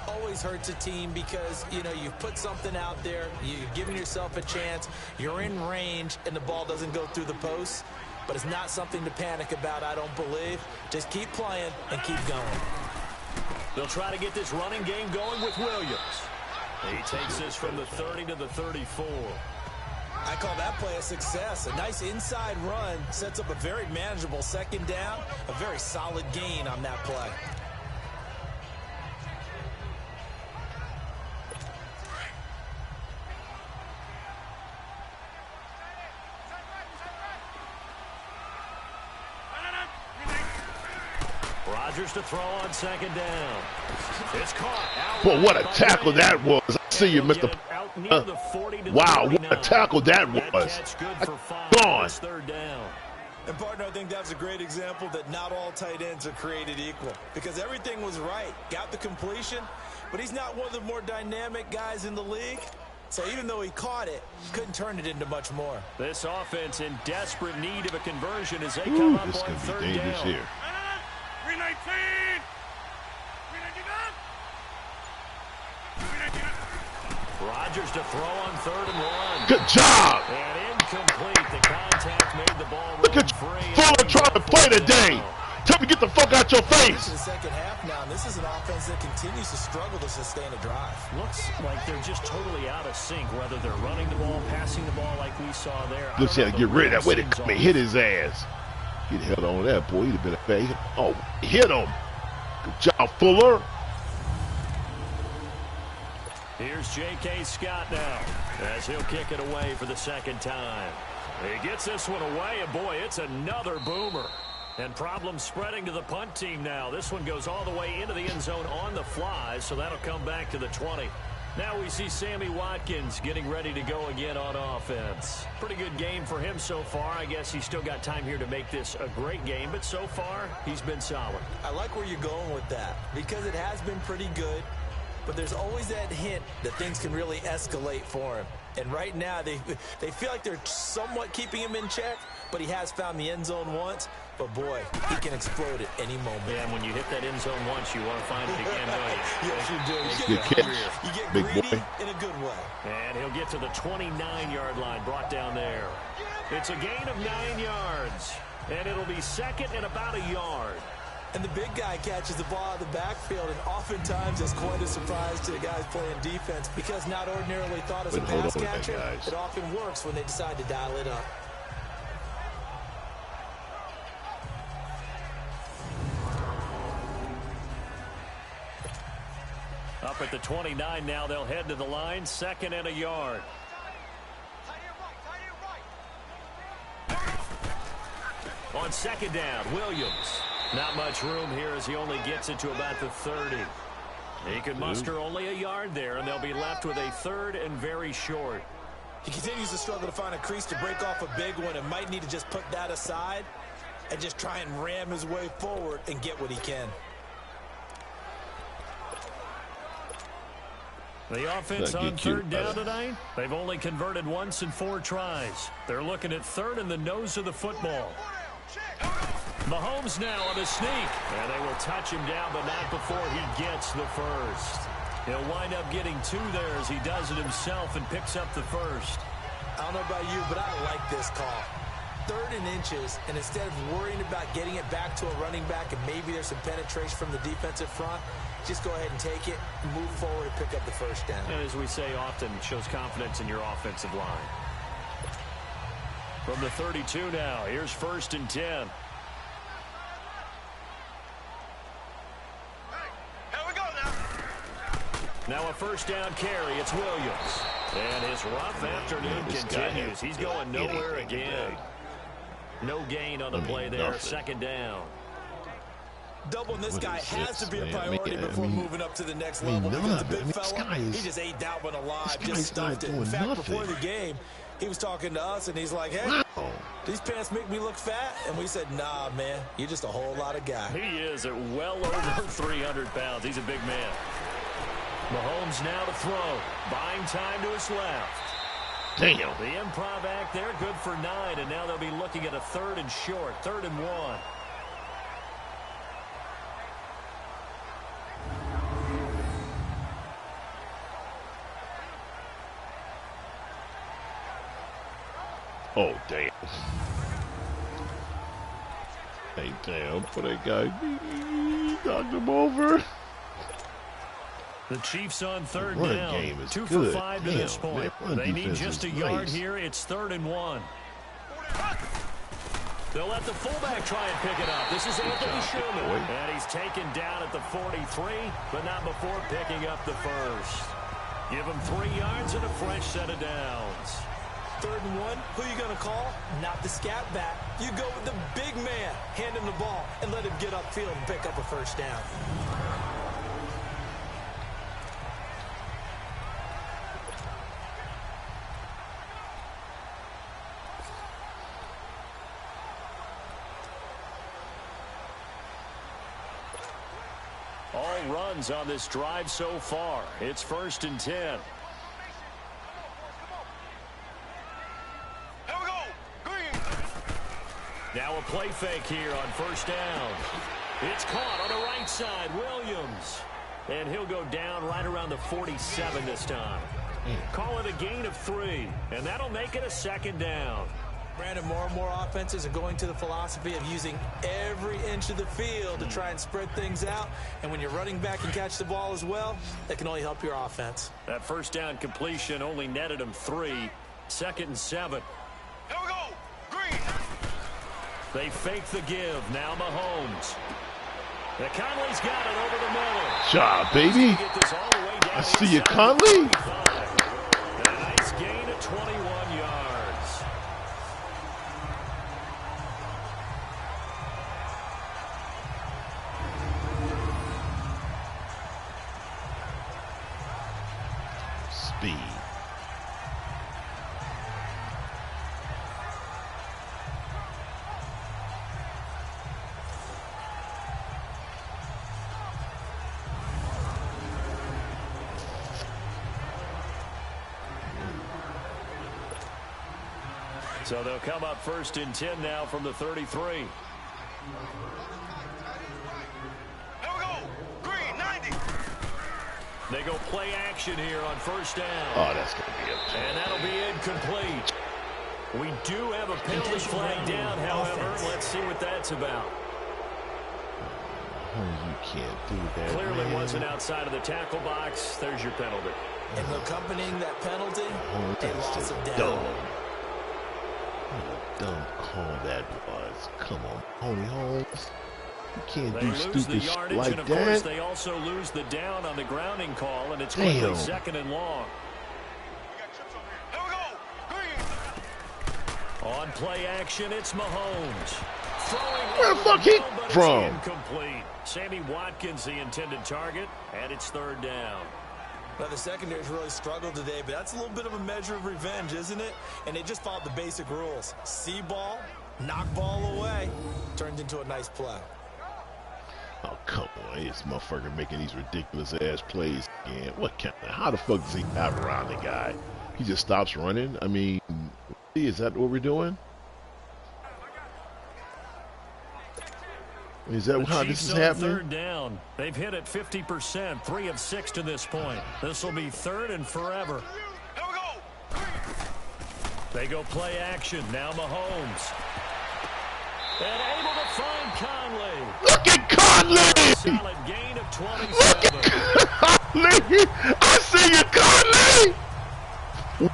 Always hurts a team because, you know, you've put something out there, you've given yourself a chance, you're in range, and the ball doesn't go through the post. But it's not something to panic about, I don't believe. Just keep playing and keep going. They'll try to get this running game going with Williams. He takes this from the 30 to the 34. I call that play a success. A nice inside run sets up a very manageable 2nd down, a very solid gain on that play. Rodgers to throw on 2nd down. It's caught. Boy, what a tackle that was. I see you, Mr. Wow, what a tackle that was. Gone. 3rd down. And, partner, I think that's a great example that not all tight ends are created equal. Because everything was right. Got the completion, but he's not one of the more dynamic guys in the league. So even though he caught it, couldn't turn it into much more. This offense in desperate need of a conversion as they come up on 3rd down. Here. 319! 319! Rodgers to throw on 3rd and 1. Good job. And incomplete. The contact made the ball Look at Fuller trying to play today. Tell me to get the fuck out your face. This is the 2nd half now, and this is an offense that continues to struggle to sustain a drive. Looks like they're just totally out of sync, whether they're running the ball, passing the ball like we saw there. Looks like to get rid of that way to come and hit his ass. He'd held on to that, boy. He'd have been a bad. Oh, hit him. Good job, Fuller. Here's J.K. Scott now as he'll kick it away for the 2nd time. He gets this one away, and boy, it's another boomer. And problems spreading to the punt team now. This one goes all the way into the end zone on the fly, so that'll come back to the 20. Now we see Sammy Watkins getting ready to go again on offense. Pretty good game for him so far. I guess he's still got time here to make this a great game, but so far he's been solid. I like where you're going with that because it has been pretty good, but there's always that hint that things can really escalate for him. And right now they feel like they're somewhat keeping him in check, but he has found the end zone once. But, boy, he can explode at any moment. Yeah, and when you hit that end zone once, you want to find it again, don't you? Yes, you do. You get greedy in a good way. And he'll get to the 29-yard line, brought down there. It's a gain of 9 yards, and it'll be second and about a yard. And the big guy catches the ball out of the backfield, and oftentimes it's quite a surprise to the guys playing defense because not ordinarily thought as a pass catcher, it often works when they decide to dial it up. Up at the 29 now, they'll head to the line, second and a yard. On second down, Williams. Not much room here as he only gets it to about the 30. He can muster only a yard there, and they'll be left with a third and very short. He continues to struggle to find a crease to break off a big one and might need to just put that aside and just try and ram his way forward and get what he can. The offense on third down tonight, they've only converted once in 4 tries. They're looking at third in the nose of the football. Mahomes now on a sneak. And they will touch him down, but not before he gets the first. He'll wind up getting 2 there as he does it himself and picks up the first. I don't know about you, but I like this call. Third and inches, and instead of worrying about getting it back to a running back and maybe there's some penetration from the defensive front, just go ahead and take it, move forward, and pick up the first down. And as we say often, it shows confidence in your offensive line. From the 32 now, here's first and 10. Here we go now. Now a first down carry. It's Williams. And his rough afternoon continues. He's going nowhere again. No gain on the play there. Second down. Doubling this guy has to be a priority before moving up to the next level because the big fella, he just ate that one alive, just stuffed it. In fact, before the game, he was talking to us, and he's like, hey, these pants make me look fat? And we said, nah, man, you're just a whole lot of guy. He is at well over 300 pounds. He's a big man. Mahomes now to throw. Buying time to his left. Damn. The improv act there, good for 9, and now they'll be looking at a third and short, 3rd and 1. Oh, damn. Hey, damn. For that guy. Knocked him over. The Chiefs on third down. 2 for 5 to this point. They need just a yard here. It's 3rd and 1. They'll let the fullback try and pick it up. This is Anthony Sherman. And he's taken down at the 43, but not before picking up the first. Give him 3 yards and a fresh set of downs. 3rd and 1, who are you going to call? Not the scat back. You go with the big man. Hand him the ball and let him get upfield and pick up a first down. All runs on this drive so far. It's 1st and 10. Now a play fake here on 1st down. It's caught on the right side. Williams. And he'll go down right around the 47 this time. Call it a gain of 3. And that'll make it a 2nd down. Brandon, more and more offenses are going to the philosophy of using every inch of the field to try and spread things out. And when you're running back and catch the ball as well, that can only help your offense. That 1st down completion only netted him 3. 2nd and 7. Here we go. Green. They fake the give. Now Mahomes. The Conley's got it over the middle. Job, baby. I see you, Conley. A nice gain of 21 yards. speed. So they'll come up 1st and 10 now from the 33. Here we go. Green, 90. They go play action here on 1st down. Oh, that's going to be it. And that'll be incomplete. We do have a penalty flag down, however. Let's see what that's about. Oh, you can't do that, Clearly man. wasn't outside of the tackle box. There's your penalty. And accompanying that penalty, Oh, a that's loss just of dumb. down. What a dumb call that was. Come on, Tony Holmes. You can't They do lose the stupid shit yardage, like and of course that. they also lose the down on the grounding call, and it's quickly Damn. 2nd and long. We got trips over here. Here we go. Green. On play action, it's Mahomes. Throwing Where the over fuck he middle, but it's from? incomplete. Sammy Watkins, the intended target, and it's 3rd down. Now, the secondary's really struggled today, but that's a little bit of a measure of revenge, isn't it? And they just followed the basic rules. See ball, knock ball away, turned into a nice play. Oh, come on. This motherfucker making these ridiculous-ass plays again. What kind of... How the fuck does he have around the guy? He just stops running? I mean, is that what we're doing? Is that how this is happening? 3rd down. They've hit it 50%, 3 of 6 to this point. This will be 3rd and forever. Here we go. They go play action. Now Mahomes. And able to find Conley. Look at Conley! Solid gain of 27. Look at Conley! I see you, Conley!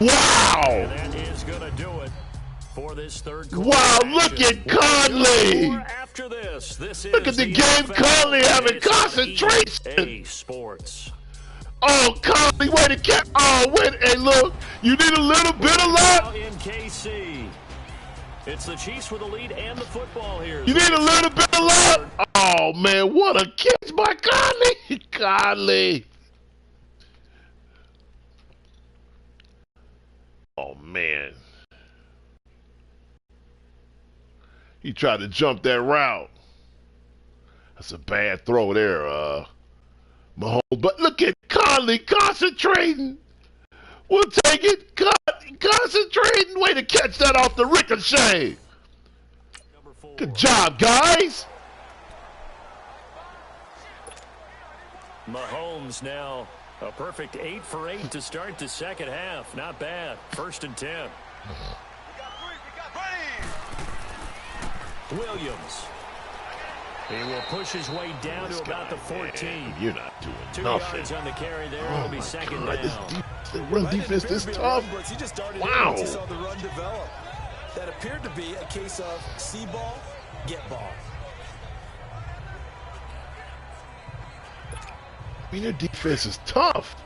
Wow! And that is going to do it for this 3rd quarter. Wow, look at Conley! After this is Look at the game Conley having concentration! EA Sports. Oh, Conley, way to catch. Oh, wait, hey, look, you need a little bit of Now luck. in KC. It's the Chiefs with the lead and the football here. You need a little bit of luck. Oh, man, what a catch by Conley. Conley. Oh, man. He tried to jump that route. That's a bad throw there, Mahomes. But look at Conley concentrating. We'll take it. Concentrating. Way to catch that off the ricochet. Good job, guys. Mahomes now a perfect 8 for 8 to start the 2nd half. Not bad. 1st and 10. We got 3. We got ready. Williams. He will push his way down to about the 14. Man, you're not doing 2 nothing. yards on the carry there. Oh It'll be my 2nd God, down. the run defense this tough. He just started Wow. once he saw the run develop. That appeared to be a case of see ball, get ball. I mean, their defense is tough.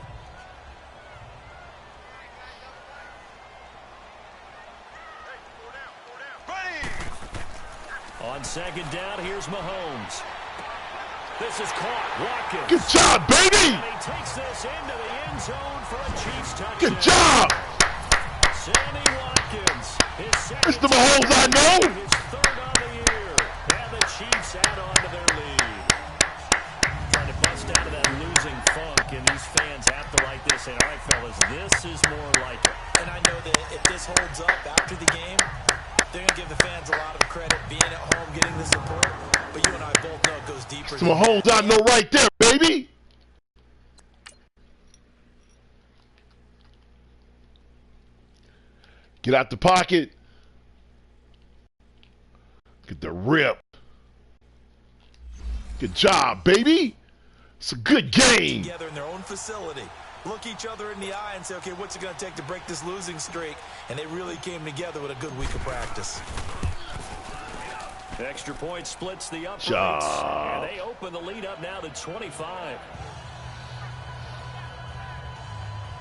Ready. On 2nd down, here's Mahomes. This is caught. Watkins. Good job, baby. And he takes this into the end zone for a Chiefs touchdown. Good job. Sammy Watkins. His Mr. Mahomes, I know. His 3rd on the year. And the Chiefs add on to their lead. Trying to bust out of that losing funk, and these fans have to like this. And all right, fellas, this is more like it. And I know that if this holds up after the game, they're going to give the fans a lot of credit being at home, getting the support. But you and I both know it goes deeper. Mr. Mahomes, I know right there, baby. Get out the pocket. Get the rip. Good job, baby. It's a good game. Together in their own facility. Look each other in the eye and say, okay, what's it going to take to break this losing streak? And they really came together with a good week of practice. Extra point splits the uprights. Job. And they open the lead up now to 25.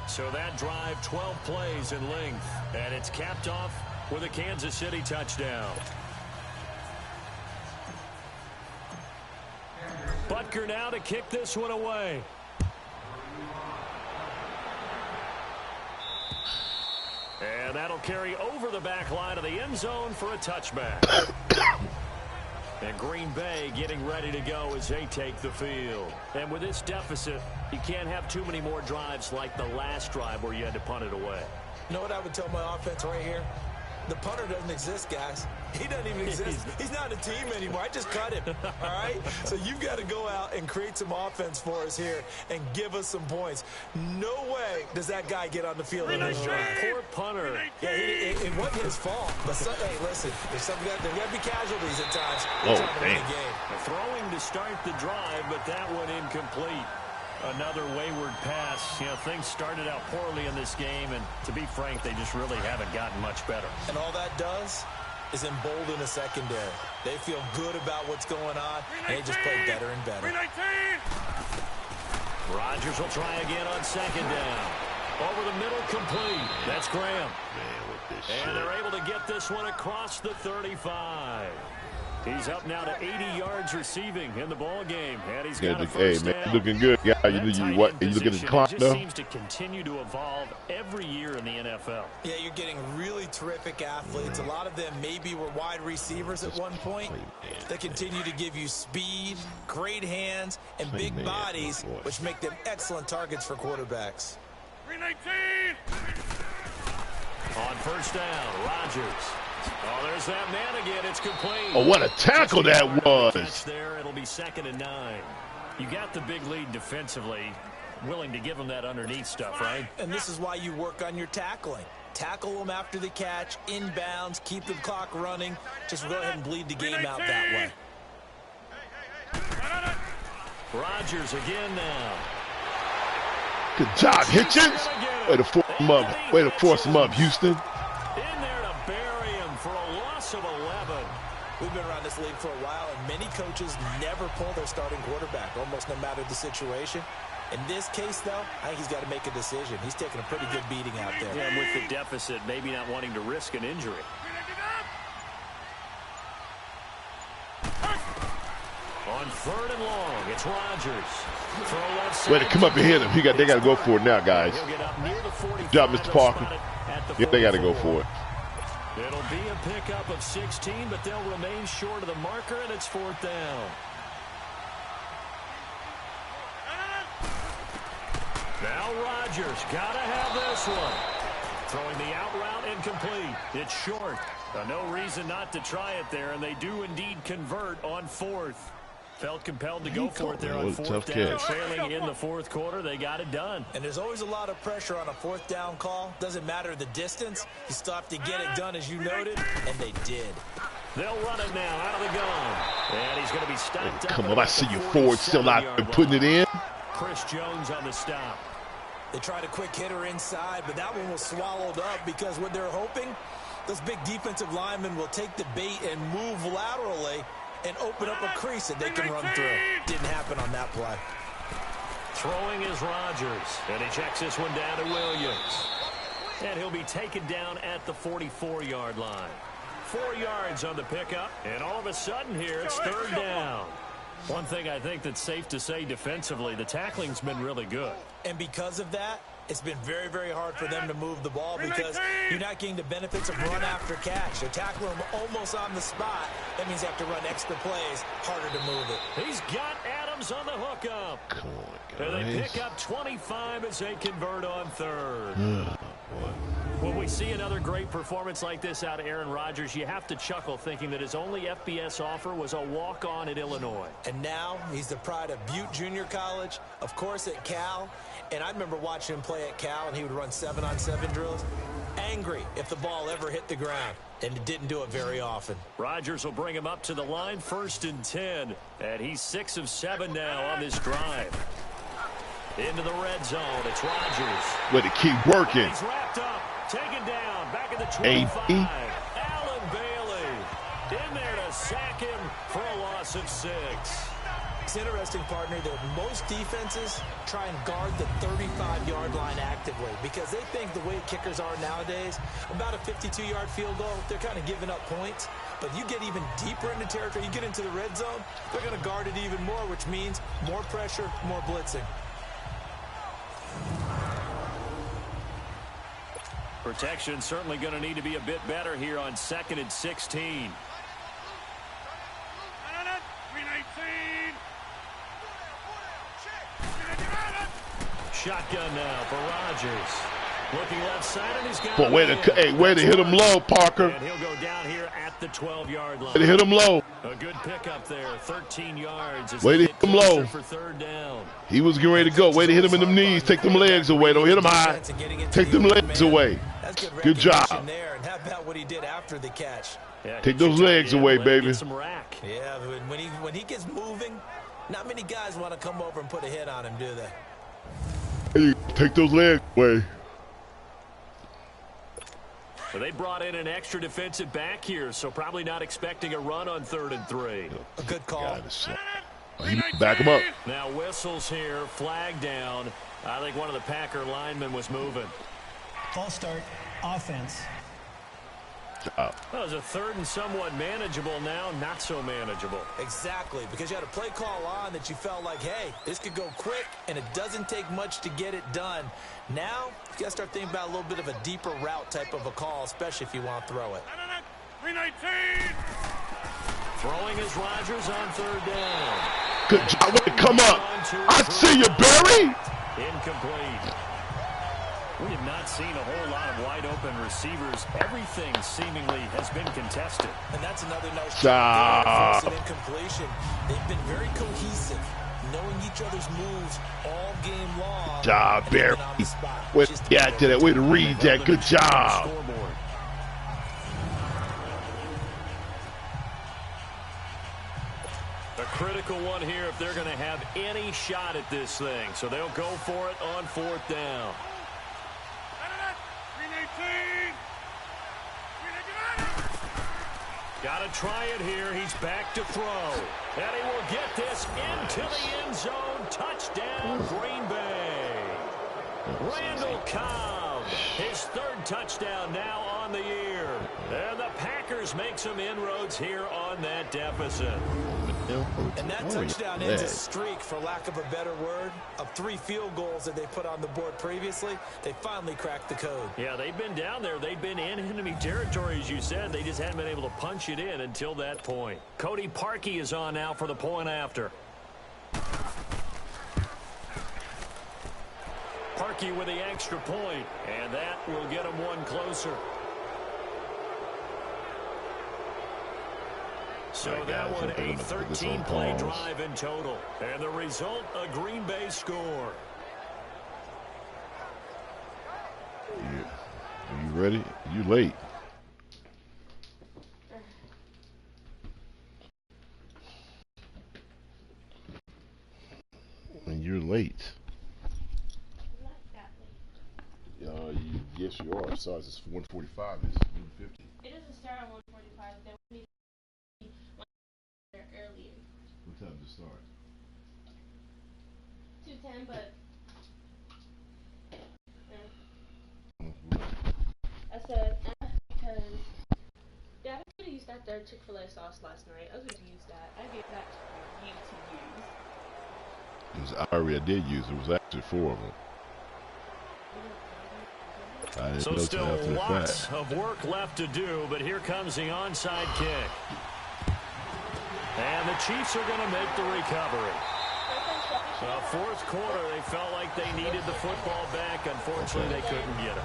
So that drive, 12 plays in length. And it's capped off with a Kansas City touchdown. Butker now to kick this one away. And that'll carry over the back line of the end zone for a touchback. And Green Bay getting ready to go as they take the field. And with this deficit, you can't have too many more drives like the last drive where you had to punt it away. You know what I would tell my offense right here? The punter doesn't exist, guys. He doesn't even exist. He's not a team anymore. I just cut him, all right? So you've got to go out and create some offense for us here and give us some points. No way does that guy get on the field in this drive. Poor punter. Yeah, it wasn't his fault. But, hey, listen, there's got to be casualties at times. Oh, damn. Throwing to start the drive, but that one incomplete. Another wayward pass. You know, things started out poorly in this game, and to be frank, they just really haven't gotten much better. And all that does is embolden a secondary. They feel good about what's going on, and they just play better and better. Rodgers will try again on second down. Over the middle, complete. That's Graham. And they're able to get this one across the 35. He's up now to 80 yards receiving in the ball game, and he's got a first down. Hey, man, looking good. Yeah, you look at the clock, though. Seems to continue to evolve every year in the NFL. Yeah, you're getting really terrific athletes. A lot of them maybe were wide receivers at one point. They continue to give you speed, great hands, and big bodies, which make them excellent targets for quarterbacks. 319! On first down, Rodgers. Oh, there's that man again. It's complete. Oh, what a tackle that was. There, it'll be 2nd and 9. You got the big lead defensively. Willing to give them that underneath stuff, right? And this is why you work on your tackling. Tackle them after the catch, inbounds, keep the clock running. Just go ahead and bleed the game out that way. Rodgers again now. Good job, Hitchens. Way to force him up. Way to force him up, Houston. In there to bury him for a loss of 11. We've been around this league for a while, and many coaches never pull their starting quarterback, almost no matter the situation. In this case, though, I think he's got to make a decision. He's taking a pretty good beating out there. Yeah, and with the deficit, maybe not wanting to risk an injury. On 3rd and long, it's Rodgers. Way to come up and hit him. They got to go for it now, guys. Good job, Mr. Parker. Yeah, they got to go for it. It'll be a pickup of 16, but they'll remain short of the marker, and it's 4th down. Now Rodgers got to have this one. Throwing the out route incomplete. It's short. No reason not to try it there, and they do indeed convert on 4th. Felt compelled to go for it there on 4th down. Trailing in the 4th quarter, they got it done. And there's always a lot of pressure on a 4th down call. Doesn't matter the distance. You still have to get it done, as you noted, and they did. They'll run it now out of the gun. And he's going to be stopped up. Come on, I see your forward still out there putting it in. Chris Jones on the stop. They tried a quick hitter inside, but that one was swallowed up because what they're hoping, those big defensive linemen will take the bait and move laterally and open up a crease that they can run through. Didn't happen on that play. Throwing is Rodgers, and he checks this one down to Williams. And he'll be taken down at the 44-yard line. 4 yards on the pickup, and all of a sudden here it's 3rd down. One thing I think that's safe to say defensively, the tackling's been really good. And because of that, it's been very, very hard for them to move the ball because you're not getting the benefits of run after catch. They're tackling them almost on the spot. That means they have to run extra plays, harder to move it. He's got Adams on the hookup. Come on, guys. And they pick up 25 as they convert on 3rd. When we see another great performance like this out of Aaron Rodgers, you have to chuckle thinking that his only FBS offer was a walk-on at Illinois. And now he's the pride of Butte Junior College, of course at Cal. And I remember watching him play at Cal, and he would run 7-on-7 drills. Angry if the ball ever hit the ground, and it didn't do it very often. Rodgers will bring him up to the line, 1st and 10. And he's 6 of 7 now on this drive. Into the red zone, it's Rodgers. Way to keep working. He's wrapped up, taken down, back at the 25. Allen Bailey in there to sack him for a loss of 6. It's interesting, partner, that most defenses try and guard the 35-yard line actively because they think the way kickers are nowadays, about a 52-yard field goal, they're kind of giving up points. But you get even deeper into territory, you get into the red zone, they're going to guard it even more, which means more pressure, more blitzing. Protection certainly going to need to be a bit better here on 2nd and 16. Shotgun now for Rodgers. Looking left side, and he's got But way to hit him low, Parker. And he'll go down here at the 12-yard line. Way to hit him low. A good pickup there, 13 yards. Way to hit him low. For 3rd down. He was getting ready to go. Way to hit him in the knees. Take them legs away. Don't hit him high. Take them legs away. Good job. There. And how about what he did after the catch? Yeah, take those legs away, baby. Some rack. Yeah, when he gets moving, not many guys want to come over and put a hit on him, do they? Hey, take those legs away. So they brought in an extra defensive back here, so probably not expecting a run on 3rd and 3. A good call. He back him up. Now whistles here, flag down. I think one of the Packer linemen was moving. False start, offense. That was a 3rd and somewhat manageable, now not so manageable. Exactly, because you had a play call on that you felt like, hey, this could go quick, and it doesn't take much to get it done. Now, you got to start thinking about a little bit of a deeper route type of a call, especially if you want to throw it. 319. Throwing is Rodgers on 3rd down. Good job. Way to come up. I see you, Barry. Incomplete. We have not seen a whole lot of wide-open receivers. Everything seemingly has been contested. And that's another nice job. Incompletion. They've been very cohesive, knowing each other's moves all game long. Job, Barry. Way to get to that. Way to read that. Good job. A critical one here if they're going to have any shot at this thing. So they'll go for it on 4th down. Got to try it here. He's back to throw. And he will get this into the end zone. Touchdown, Green Bay. Randall Cobb, his 3rd touchdown now on the year. And the Packers make some inroads here on that deficit. And that touchdown ends a streak, for lack of a better word, of 3 field goals that they put on the board previously. They finally cracked the code. Yeah, they've been down there. They've been in enemy territory, as you said. They just hadn't been able to punch it in until that point. Cody Parkey is on now for the point after. Parkey with the extra point, and that will get him one closer. So that one, a 13-play drive in total. And the result, a Green Bay score. Are you ready? You late. And you're late. Yes, you are. So it's 1:45. It's 1:50. It doesn't start at 1:45. They want me to be earlier. What time does it start? 2:10, but I said because I could have used that third Chick-fil-A sauce last night. I was going to use that. I gave that for you to use. I did use it. It was actually 4 of them. So still lots of work left to do, but here comes the onside kick. And the Chiefs are going to make the recovery. 4th quarter, they felt like they needed the football back. Unfortunately, they couldn't get it.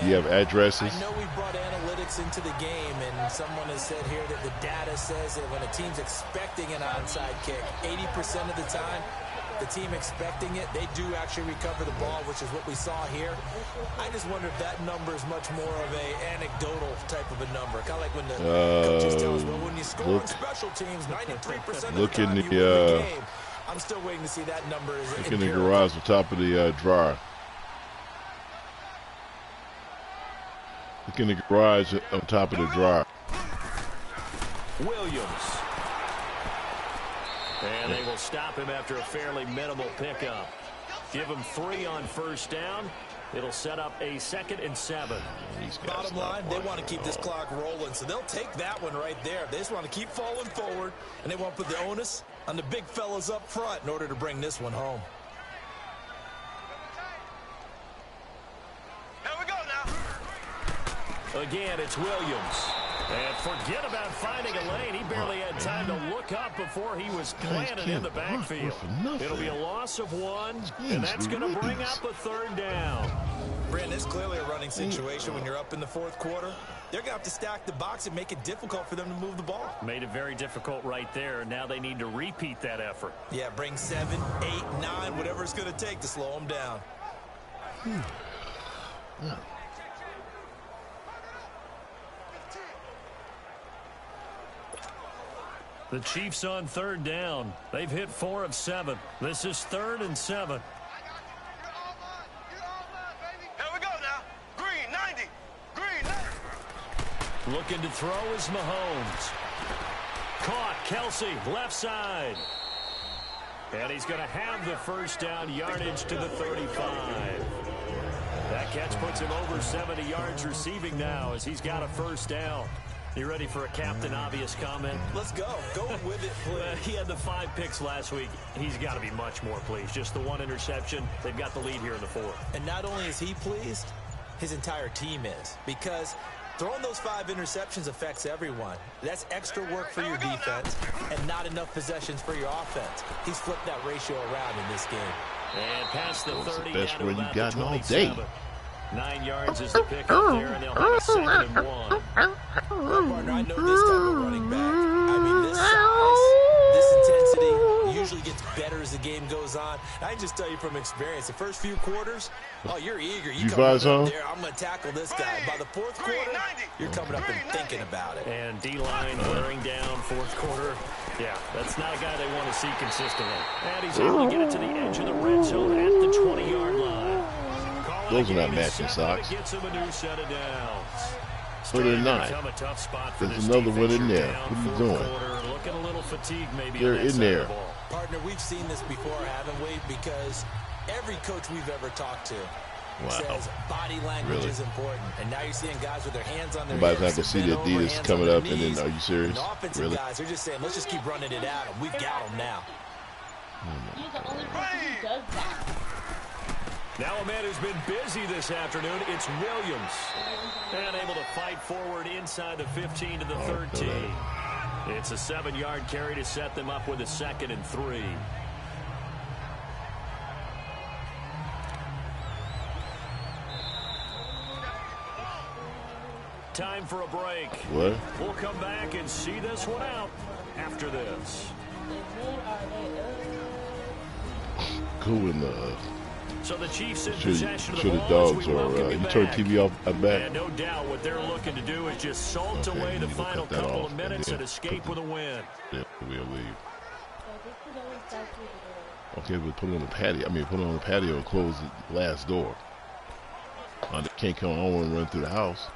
You have addresses? I know we brought analytics into the game, and someone has said here that the data says that when a team's expecting an onside kick, 80% of the time, the team expecting it, they do actually recover the ball, which is what we saw here. I just wonder if that number is much more of a anecdotal type of a number. Kind of like when the coaches tell us, well, when you score on special teams, 93% of the time you win the game. I'm still waiting to see that number. Look in the garage on top of the dryer. Look in the garage on top of the dryer. Williams. And they will stop him after a fairly minimal pickup. Give him 3 on 1st down. It'll set up a 2nd and 7. Bottom line, they want to keep this clock rolling, so they'll take that one right there. They just want to keep falling forward, and they want to put the onus on the big fellas up front in order to bring this one home. Here we go now. Again, it's Williams. And forget about finding a lane. He barely had time to look up before he was planted in the backfield. It'll be a loss of 1, and that's going to bring up a 3rd down. Brandon, it's clearly a running situation when you're up in the 4th quarter. They're going to have to stack the box and make it difficult for them to move the ball. Made it very difficult right there. Now they need to repeat that effort. Yeah, bring 7, 8, 9, whatever it's going to take to slow them down. Yeah. The Chiefs on 3rd down. They've hit 4 of 7. This is 3rd and 7. Here we go now. Green 90. Green 90. Looking to throw is Mahomes. Caught. Kelsey, left side. And he's going to have the 1st down, yardage to the 35. That catch puts him over 70 yards receiving now as he's got a 1st down. You ready for a Captain Obvious comment? Let's go. Go with it, please. He had the 5 picks last week. He's got to be much more pleased. Just the 1 interception. They've got the lead here in the 4th. And not only is he pleased, his entire team is. Because throwing those 5 interceptions affects everyone. That's extra work for your defense and not enough possessions for your offense. He's flipped that ratio around in this game. And past the 30, the best down run to you about got the in all 27. day. 9 yards is the pick up there, and they'll have a 2nd and 1. Well, partner, I know this type of running back. I mean, this size, this intensity usually gets better as the game goes on. I can just tell you from experience, the first few quarters, oh, you're eager. You come up there, I'm going to tackle this guy. By the 4th quarter, you're coming up and thinking about it. And D-line wearing down 4th quarter. Yeah, that's not a guy they want to see consistently. And he's able to get it to the edge of the red zone at the 20-yard line. Those are not matching socks. Gets him a new set of downs. But they're not. There's another one in there. What are you doing? Looking a little fatigued maybe. They're in there. Partner, we've seen this before, haven't we? Because every coach we've ever talked to says body language is important. And now you're seeing guys with their hands on their hips. Everybody's not going to see the Adidas coming up, and then, are you serious? And offensive guys are just saying, let's just keep running it at them. We've got them now. He's the only person who does that. Now a man who's been busy this afternoon, it's Williams. And able to fight forward inside the 15 to the 13. It's a 7-yard carry to set them up with a 2nd and 3. Time for a break. What? We'll come back and see this one out after this. Go in the... So the Chiefs in Sure possession of the the ball. dogs are, you turn TV off at back. And no doubt what they're looking to do is just salt away the final couple of minutes and escape with a win. Yeah, we'll leave. Okay, but put it on the patio. I mean, put it on the patio and close the last door. They can't come on and run through the house.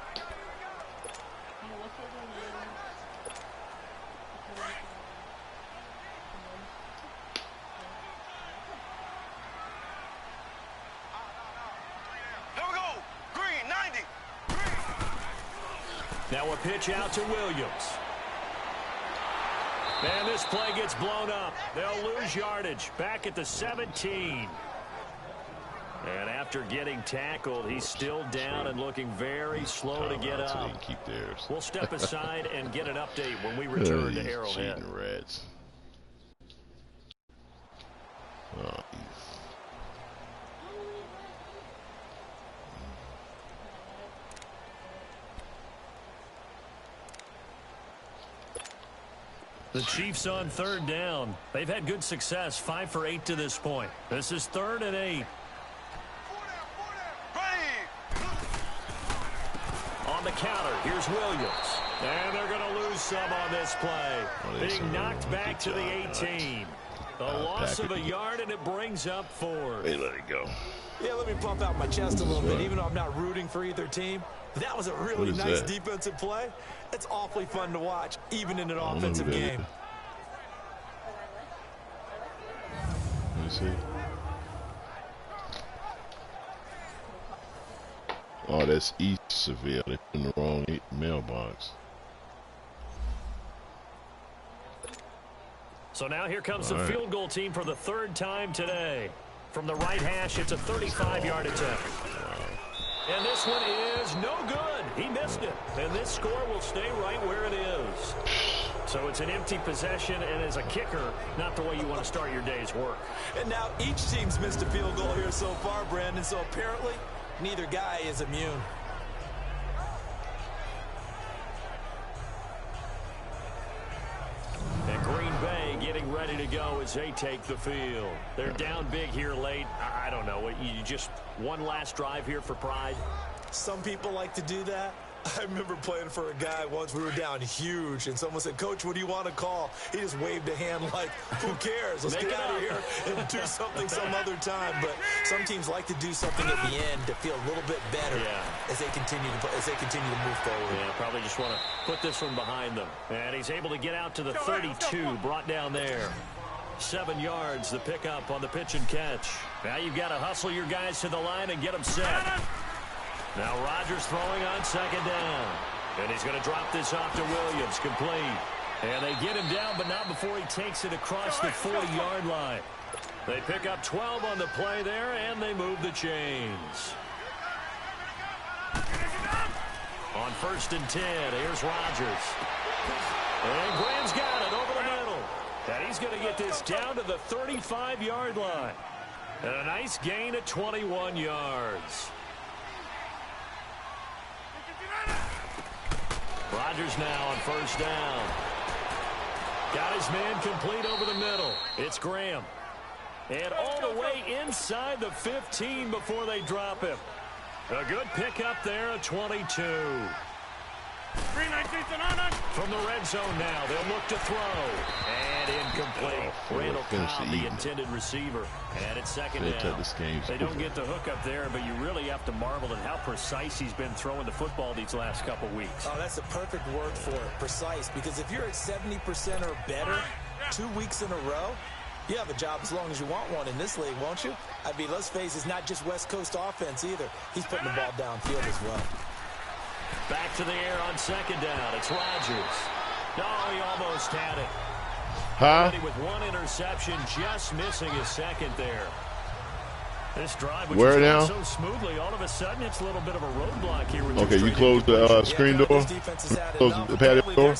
Now a pitch out to Williams. And this play gets blown up. They'll lose yardage. Back at the 17. And after getting tackled, he's still down and looking very slow to get up. Keep theirs. We'll step aside and get an update when we return to Arrowhead. Cheating rats. Oh, The Chiefs on 3rd down. They've had good success, 5 for 8 to this point. This is 3rd and 8. On the counter, here's Williams. And they're going to lose some on this play. Being knocked back to the 18. The loss of a yard, and it brings up 4. They let it go. Yeah, let me pump out my chest a little bit, even though I'm not rooting for either team. That was a really nice defensive play. It's awfully fun to watch, even in an offensive game. Let me see. Oh, that's East Seville. They put in the wrong mailbox. So now here comes the field goal team for the 3rd time today. From the right hash, it's a 35-yard attempt. And this one is no good. He missed it. And this score will stay right where it is. So it's an empty possession, and as a kicker, not the way you want to start your day's work. And now each team's missed a field goal here so far, Brandon, so apparently neither guy is immune. And Green Bay getting ready to go as they take the field. They're down big here late. I don't know. You just one last drive here for pride? Some people like to do that. I remember playing for a guy once. We were down huge, and someone said, "Coach, what do you want to call?" He just waved a hand like, "Who cares? Let's get out of here and do something some other time." But some teams like to do something at the end to feel a little bit better as they continue to move forward. Yeah, probably just want to put this one behind them. And he's able to get out to the 32, brought down there. 7 yards, the pickup on the pitch and catch. Now you've got to hustle your guys to the line and get them set. Now Rodgers throwing on second down. And he's going to drop this off to Williams, complete. And they get him down, but not before he takes it across the 40-yard line. They pick up 12 on the play there, and they move the chains. On 1st and 10, here's Rodgers. And Graham's got it over the middle. And he's going to get this down to the 35-yard line. And a nice gain of 21 yards. Rodgers now on 1st down. Got his man complete over the middle. It's Graham. And all the way inside the 15 before they drop him. A good pickup there at 22. From the red zone now, they'll look to throw. And incomplete. Randall Cobb, the intended receiver. And it's second down. They don't get the hook up there, but you really have to marvel at how precise he's been throwing the football these last couple weeks. Oh, that's a perfect word for it, precise. Because if you're at 70% or better 2 weeks in a row, you have a job as long as you want one in this league, won't you? I mean, let's face it, it's not just West Coast offense either. He's putting the ball downfield as well. Back to the air on second down. It's Rodgers. No, he almost had it. With one interception, just missing his second there. This drive, which is going so smoothly, all of a sudden it's a little bit of a roadblock here. Okay, you closed the screen door, close the patio door.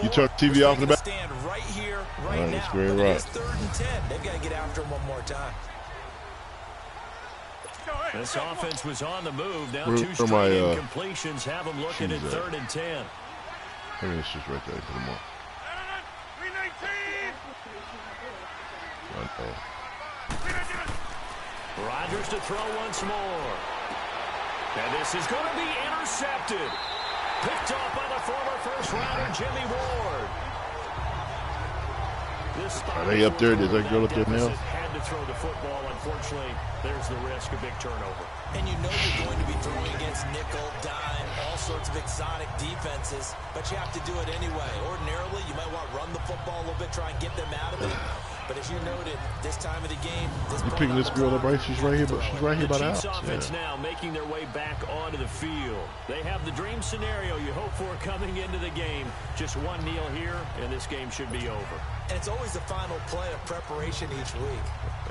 You turn the TV off in the back. Stand right here, right now. But it is 3rd and 10. They've got to get after him one more time. This offense was on the move. Now 2 straight incompletions have them looking at 3rd and 10. I mean, it's just right there. Put them on. Rodgers to throw once more. And this is going to be intercepted. Picked off by the former first-rounder Jimmy Ward. Are they up there? Did they go up there now? Had to throw the football. Unfortunately, there's the risk of big turnover. And you know you're going to be throwing against nickel, dime, all sorts of exotic defenses, but you have to do it anyway. Ordinarily, you might want to run the football a little bit, try and get them out of it. But as you noted, this time of the game, you picking this girl up, right? She's right here, but she's right here by the Chiefs offense now making their way back onto the field. They have the dream scenario you hope for coming into the game. Just one kneel here, and this game should be over. And it's always the final play of preparation each week.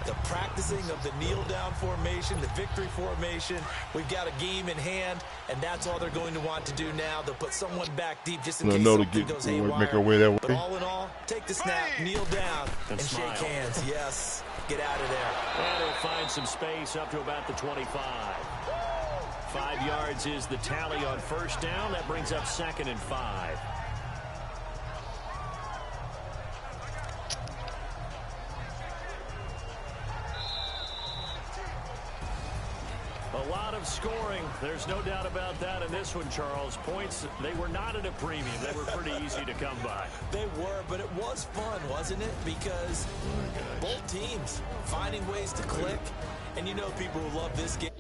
The practicing of the kneel-down formation, the victory formation. We've got a game in hand, and that's all they're going to want to do now. They'll put someone back deep just in case something goes haywire. Make our way that way. But all in all, take the snap, kneel down, and shake hands. Yes, get out of there. And he'll find some space up to about the 25. 5 yards is the tally on 1st down. That brings up 2nd and 5. A lot of scoring. There's no doubt about that in this one, Charles. Points, they were not at a premium. They were pretty easy to come by. They were, but it was fun, wasn't it? Because both teams finding ways to click. And you know people who love this game.